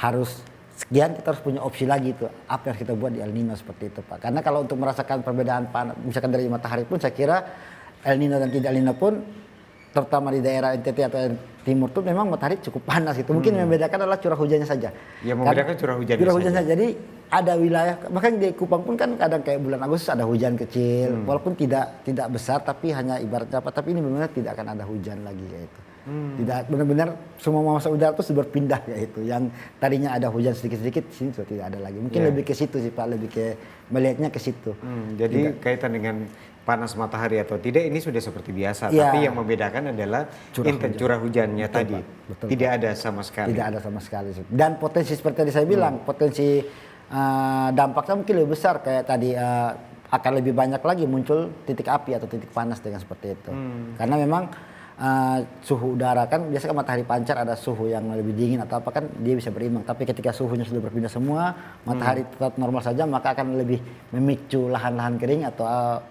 harus sekian, kita harus punya opsi lagi itu apa yang kita buat di El Nino seperti itu Pak. Karena kalau untuk merasakan perbedaan panas misalkan dari matahari pun saya kira El Nino dan tidak El Nino pun terutama di daerah NTT atau timur tuh memang matahari cukup panas gitu. Mungkin yang membedakan adalah curah hujannya saja. Ya membedakan curah hujannya saja. Jadi ada wilayah, bahkan di Kupang pun kan kadang kayak bulan Agustus ada hujan kecil, walaupun tidak besar tapi hanya ibaratnya apa, tapi ini benar-benar tidak akan ada hujan lagi kayak itu. Tidak, benar-benar semua masa udara itu berpindah kayak itu. Yang tadinya ada hujan sedikit-sedikit sini sudah tidak ada lagi. Mungkin lebih ke situ sih Pak, lebih ke melihatnya ke situ. Jadi kaitan dengan panas matahari atau tidak ini sudah seperti biasa, tapi yang membedakan adalah curah hujannya tadi. Betul, tidak ada sama sekali. Tidak ada sama sekali. Dan potensi seperti tadi saya bilang, potensi dampaknya mungkin lebih besar kayak tadi akan lebih banyak lagi muncul titik api atau titik panas dengan seperti itu. Karena memang suhu udara kan biasanya matahari pancar ada suhu yang lebih dingin atau apa kan dia bisa berimbang, tapi ketika suhunya sudah berpindah semua, matahari tetap normal saja, maka akan lebih memicu lahan-lahan kering atau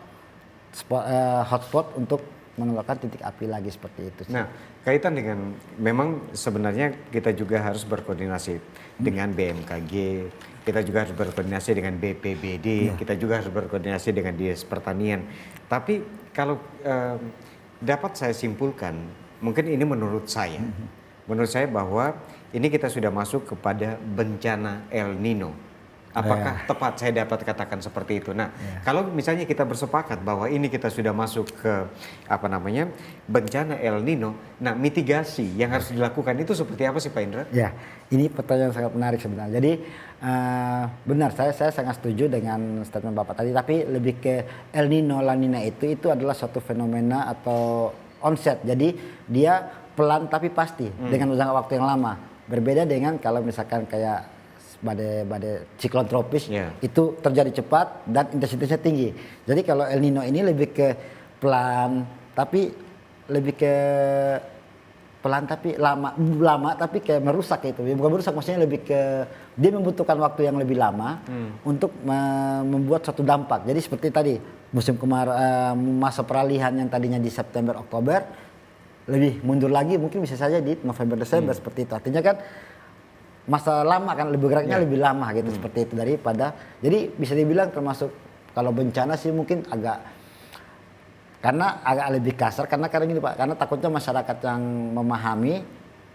hotspot untuk mengeluarkan titik api lagi seperti itu. Nah, kaitan dengan memang sebenarnya kita juga harus berkoordinasi dengan BMKG, kita juga harus berkoordinasi dengan BPBD, kita juga harus berkoordinasi dengan Dinas Pertanian. Tapi kalau dapat saya simpulkan, mungkin ini menurut saya bahwa ini kita sudah masuk kepada bencana El Nino. Apakah tepat saya dapat katakan seperti itu? Nah, kalau misalnya kita bersepakat bahwa ini kita sudah masuk ke bencana El Nino, nah mitigasi yang harus dilakukan itu seperti apa sih Pak Indra? Ya, ini pertanyaan sangat menarik sebenarnya. Jadi benar, saya sangat setuju dengan statement Bapak tadi, tapi lebih ke El Nino, La Nina itu adalah suatu fenomena atau onset. Jadi dia pelan tapi pasti dengan jangka waktu yang lama. Berbeda dengan kalau misalkan kayak badai siklon tropis itu terjadi cepat dan intensitasnya tinggi. Jadi kalau El Nino ini lebih ke pelan tapi lebih ke pelan tapi lama tapi kayak merusak itu. Bukan merusak, maksudnya lebih ke dia membutuhkan waktu yang lebih lama untuk membuat suatu dampak. Jadi seperti tadi musim kemarau, masa peralihan yang tadinya di September Oktober lebih mundur lagi, mungkin bisa saja di November Desember seperti itu. Artinya kan masa lama kan, lebih geraknya lebih lama gitu seperti itu daripada, jadi bisa dibilang termasuk kalau bencana sih mungkin agak lebih kasar karena gini Pak, karena takutnya masyarakat yang memahami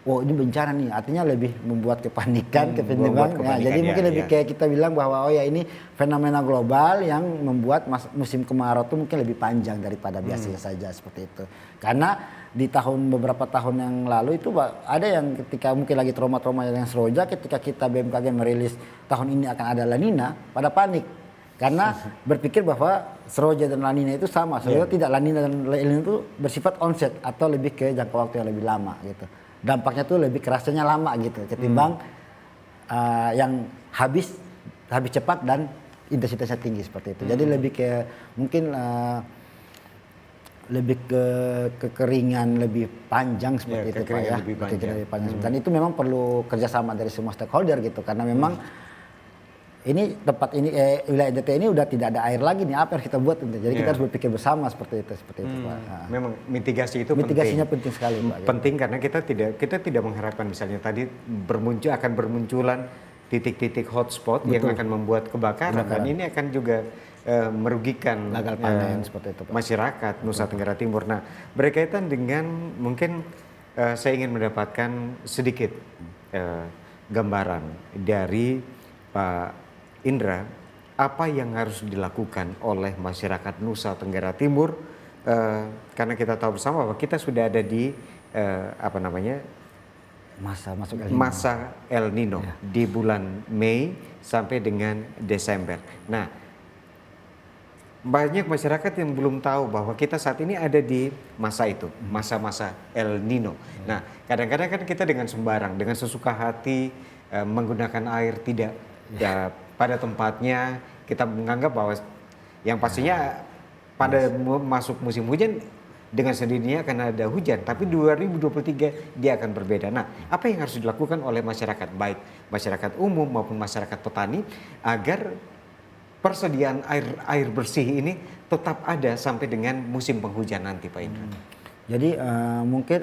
ini bencana nih, artinya lebih membuat kepanikan, kepanikan. Jadi mungkin lebih kayak kita bilang bahwa ini fenomena global yang membuat musim kemarau itu mungkin lebih panjang daripada biasanya saja seperti itu. Karena di beberapa tahun yang lalu itu ada yang ketika mungkin lagi trauma-trauma yang seroja, ketika kita BMKG merilis tahun ini akan ada La Nina, pada panik karena berpikir bahwa seroja dan La Nina itu sama. Sebenarnya tidak, La Nina dan La Nina itu bersifat onset atau lebih ke jangka waktu yang lebih lama gitu. Dampaknya tuh lebih kerasanya lama gitu ketimbang yang habis cepat dan intensitasnya tinggi seperti itu. Jadi lebih ke mungkin lebih ke kekeringan lebih panjang seperti itu Pak ya. Lebih panjang. Dan itu memang perlu kerjasama dari semua stakeholder gitu, karena memang ini tempat ini wilayah NTT ini udah tidak ada air lagi nih, apa yang kita buat gitu. Jadi kita harus berpikir bersama seperti itu Pak. Memang mitigasi itu mitigasinya penting sekali Pak. Penting karena kita tidak mengharapkan misalnya tadi akan bermunculan titik-titik hotspot yang akan membuat kebakaran. Dan ini akan juga merugikan gagal panen seperti itu Pak. Masyarakat Nusa Tenggara Timur. Nah, berkaitan dengan mungkin saya ingin mendapatkan sedikit gambaran dari Pak Indra, apa yang harus dilakukan oleh masyarakat Nusa Tenggara Timur karena kita tahu bersama bahwa kita sudah ada di masa El Nino di bulan Mei sampai dengan Desember. Nah, banyak masyarakat yang belum tahu bahwa kita saat ini ada di masa itu, masa-masa El Nino. Nah, kadang-kadang kan kita dengan sembarang, dengan sesuka hati menggunakan air tidak pada tempatnya, kita menganggap bahwa yang pastinya pada masuk musim hujan dengan sendirinya akan ada hujan, tapi 2023 dia akan berbeda. Nah, apa yang harus dilakukan oleh masyarakat, baik masyarakat umum maupun masyarakat petani, agar persediaan air bersih ini tetap ada sampai dengan musim penghujan nanti Pak Indra? Jadi mungkin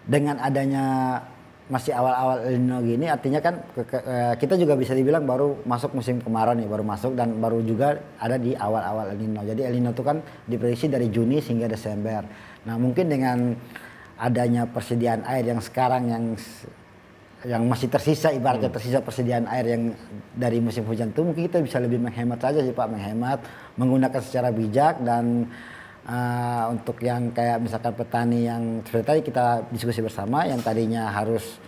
dengan adanya masih awal-awal El Nino gini, artinya kan kita juga bisa dibilang baru masuk musim kemarau nih, baru masuk dan baru juga ada di awal-awal El Nino. Jadi El Nino itu kan diprediksi dari Juni hingga Desember. Nah, mungkin dengan adanya persediaan air yang sekarang yang masih tersisa, ibaratnya tersisa persediaan air yang dari musim hujan itu, mungkin kita bisa lebih menghemat saja sih Pak, menggunakan secara bijak. Dan untuk yang kayak misalkan petani yang seperti tadi kita diskusi bersama, yang tadinya harus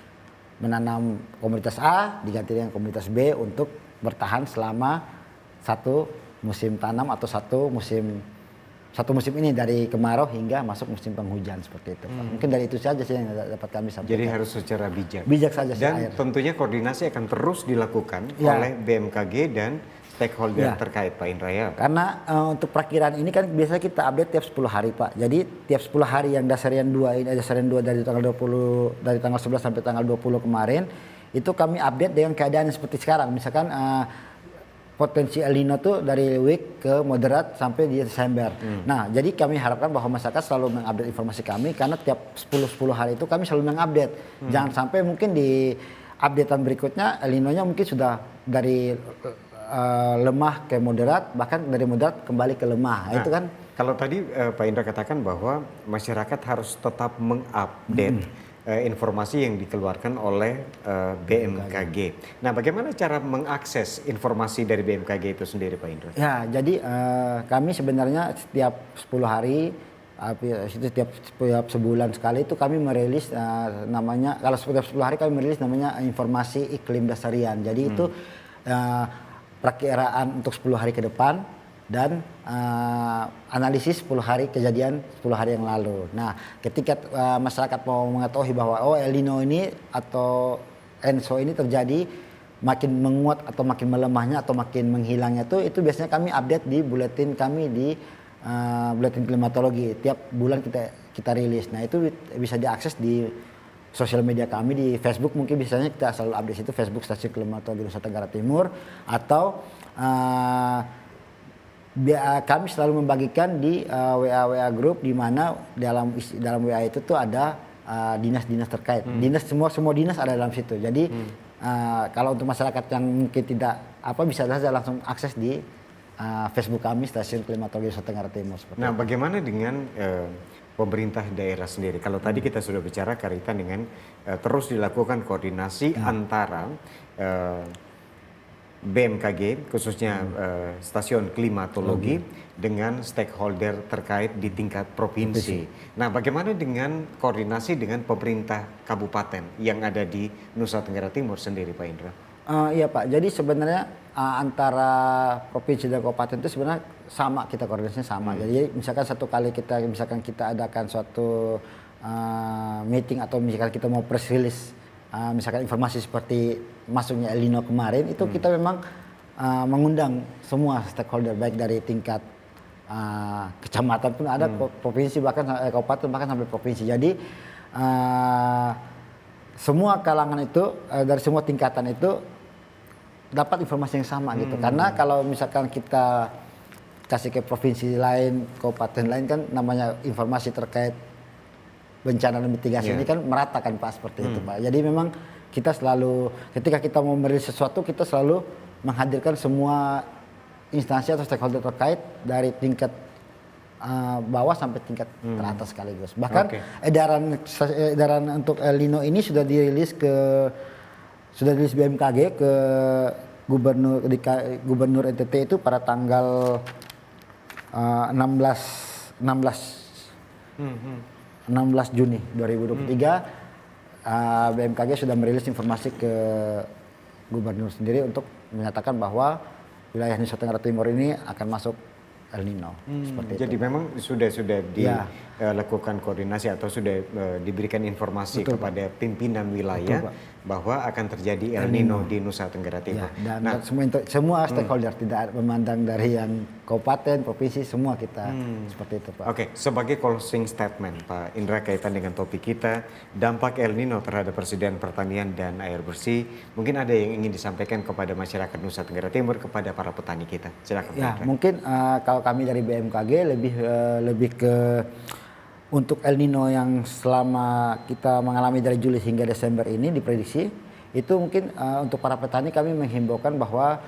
menanam komoditas A diganti dengan komoditas B untuk bertahan selama satu musim tanam atau satu musim satu musim ini dari kemarau hingga masuk musim penghujan seperti itu, Pak. Mungkin dari itu saja sih yang dapat kami sampaikan. Jadi harus secara bijak. Bijak saja sih. Dan tentunya koordinasi akan terus dilakukan oleh BMKG dan stakeholder terkait, Pak Indra ya. Karena untuk perakiraan ini kan biasanya kita update tiap 10 hari, Pak. Jadi tiap 10 hari yang dasarian 2 ini, dasarian 2 dari tanggal 20, dari tanggal 11 sampai tanggal 20 kemarin, itu kami update dengan keadaan seperti sekarang. Misalkan potensi El Nino tuh dari weak ke moderat sampai di Desember. Nah, jadi kami harapkan bahwa masyarakat selalu mengupdate informasi kami karena tiap 10 hari itu kami selalu mengupdate. Jangan sampai mungkin di updatean berikutnya El Nino-nya mungkin sudah dari lemah ke moderat, bahkan dari moderat kembali ke lemah. Nah, itu kan kalau tadi Pak Indra katakan bahwa masyarakat harus tetap mengupdate informasi yang dikeluarkan oleh BMKG. Nah, bagaimana cara mengakses informasi dari BMKG itu sendiri, Pak Indra? Ya, jadi kami sebenarnya setiap 10 hari, setiap sebulan sekali itu kami merilis namanya, kalau setiap 10 hari kami merilis namanya informasi iklim dasarian. Jadi itu perakiraan untuk 10 hari ke depan dan analisis 10 hari kejadian 10 hari yang lalu. Nah, ketika masyarakat mau mengetahui bahwa El Nino ini atau ENSO ini terjadi makin menguat atau makin melemahnya atau makin menghilangnya itu biasanya kami update di buletin kami di buletin klimatologi. Tiap bulan kita rilis. Nah, itu bisa diakses di sosial media kami di Facebook, mungkin biasanya kita selalu update itu Facebook Stasiun Klimatologi Nusa Tenggara Timur, atau kami selalu membagikan di WA group, di mana dalam WA itu tuh ada dinas-dinas terkait. Semua dinas ada dalam situ. Jadi kalau untuk masyarakat yang mungkin tidak bisa saja langsung akses di Facebook kami Stasiun Klimatologi Nusa Tenggara Timur. Nah, bagaimana dengan pemerintah daerah sendiri? Kalau tadi kita sudah bicara kaitan dengan terus dilakukan koordinasi antara BMKG khususnya stasiun klimatologi dengan stakeholder terkait di tingkat provinsi. Nah, bagaimana dengan koordinasi dengan pemerintah kabupaten yang ada di Nusa Tenggara Timur sendiri, Pak Indra? Iya, Pak. Jadi sebenarnya antara provinsi dan kabupaten itu sebenarnya sama, kita koordinasinya sama. Jadi misalkan satu kali kita adakan suatu meeting atau misalkan kita mau press release, misalkan informasi seperti masuknya El Nino kemarin, itu kita memang mengundang semua stakeholder, baik dari tingkat kecamatan pun ada, provinsi bahkan kabupaten bahkan sampai provinsi. Jadi semua kalangan itu dari semua tingkatan itu dapat informasi yang sama gitu. Karena kalau misalkan kita kasih ke provinsi lain, kabupaten lain, kan namanya informasi terkait bencana dan mitigasi ini kan merata kan, Pak, seperti itu, Pak. Jadi memang kita selalu, ketika kita mau merilis sesuatu, kita selalu menghadirkan semua instansi atau stakeholder terkait dari tingkat bawah sampai tingkat teratas sekaligus. Bahkan edaran untuk El Nino ini sudah dirilis BMKG ke gubernur NTT itu pada tanggal 16 Juni 2023. BMKG sudah merilis informasi ke gubernur sendiri untuk menyatakan bahwa wilayah Nusa Tenggara Timur ini akan masuk El Nino. Seperti jadi itu. memang sudah dilakukan koordinasi atau sudah diberikan informasi kepada pimpinan wilayah bahwa akan terjadi El Nino di Nusa Tenggara Timur. Dan semua stakeholder, tidak memandang dari yang kabupaten, provinsi, semua kita seperti itu, Pak. Oke, sebagai closing statement, Pak Indra, kaitan dengan topik kita, dampak El Nino terhadap persediaan pertanian dan air bersih, mungkin ada yang ingin disampaikan kepada masyarakat Nusa Tenggara Timur, kepada para petani kita. Silakan, Pak Indra. Mungkin kalau kami dari BMKG lebih ke untuk El Nino yang selama kita mengalami dari Juli hingga Desember ini diprediksi, itu mungkin untuk para petani kami menghimbaukan bahwa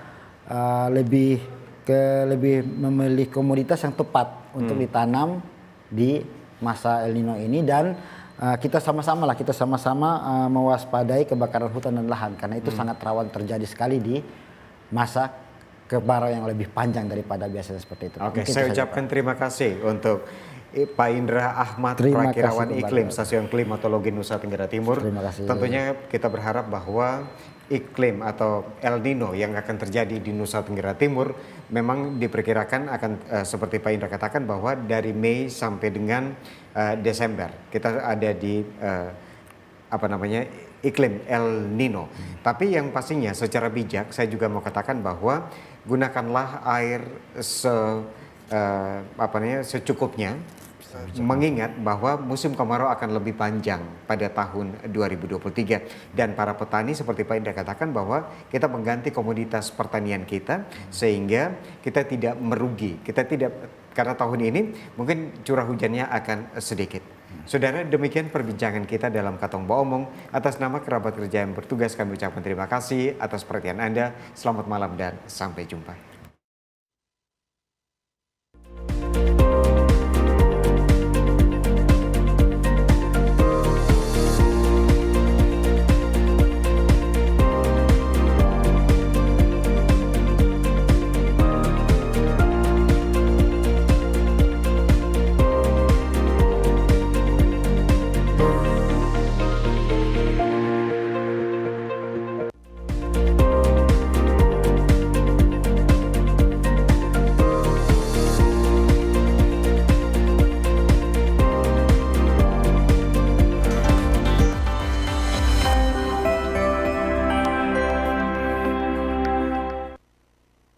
lebih memilih komoditas yang tepat untuk ditanam di masa El Nino ini, dan kita sama-sama mewaspadai kebakaran hutan dan lahan, karena itu sangat rawan terjadi sekali di masa kemarau yang lebih panjang daripada biasanya seperti itu. Oke, saya ucapkan terima kasih untuk Pak Indra Ahmad, Terima Prakirawan kasih, Iklim Pak. Stasiun Klimatologi Nusa Tenggara Timur. Terima kasih. Tentunya kita berharap bahwa iklim atau El Nino yang akan terjadi di Nusa Tenggara Timur memang diperkirakan akan seperti Pak Indra katakan bahwa dari Mei sampai dengan Desember kita ada di iklim El Nino. Tapi yang pastinya secara bijak saya juga mau katakan bahwa gunakanlah air secukupnya, mengingat bahwa musim kemarau akan lebih panjang pada tahun 2023 dan para petani seperti Pak Indra katakan bahwa kita mengganti komoditas pertanian kita sehingga kita tidak merugi, karena tahun ini mungkin curah hujannya akan sedikit. Saudara, demikian perbincangan kita dalam Katong Baomong. Atas nama kerabat kerja yang bertugas kami ucapkan terima kasih atas perhatian Anda. Selamat malam dan sampai jumpa.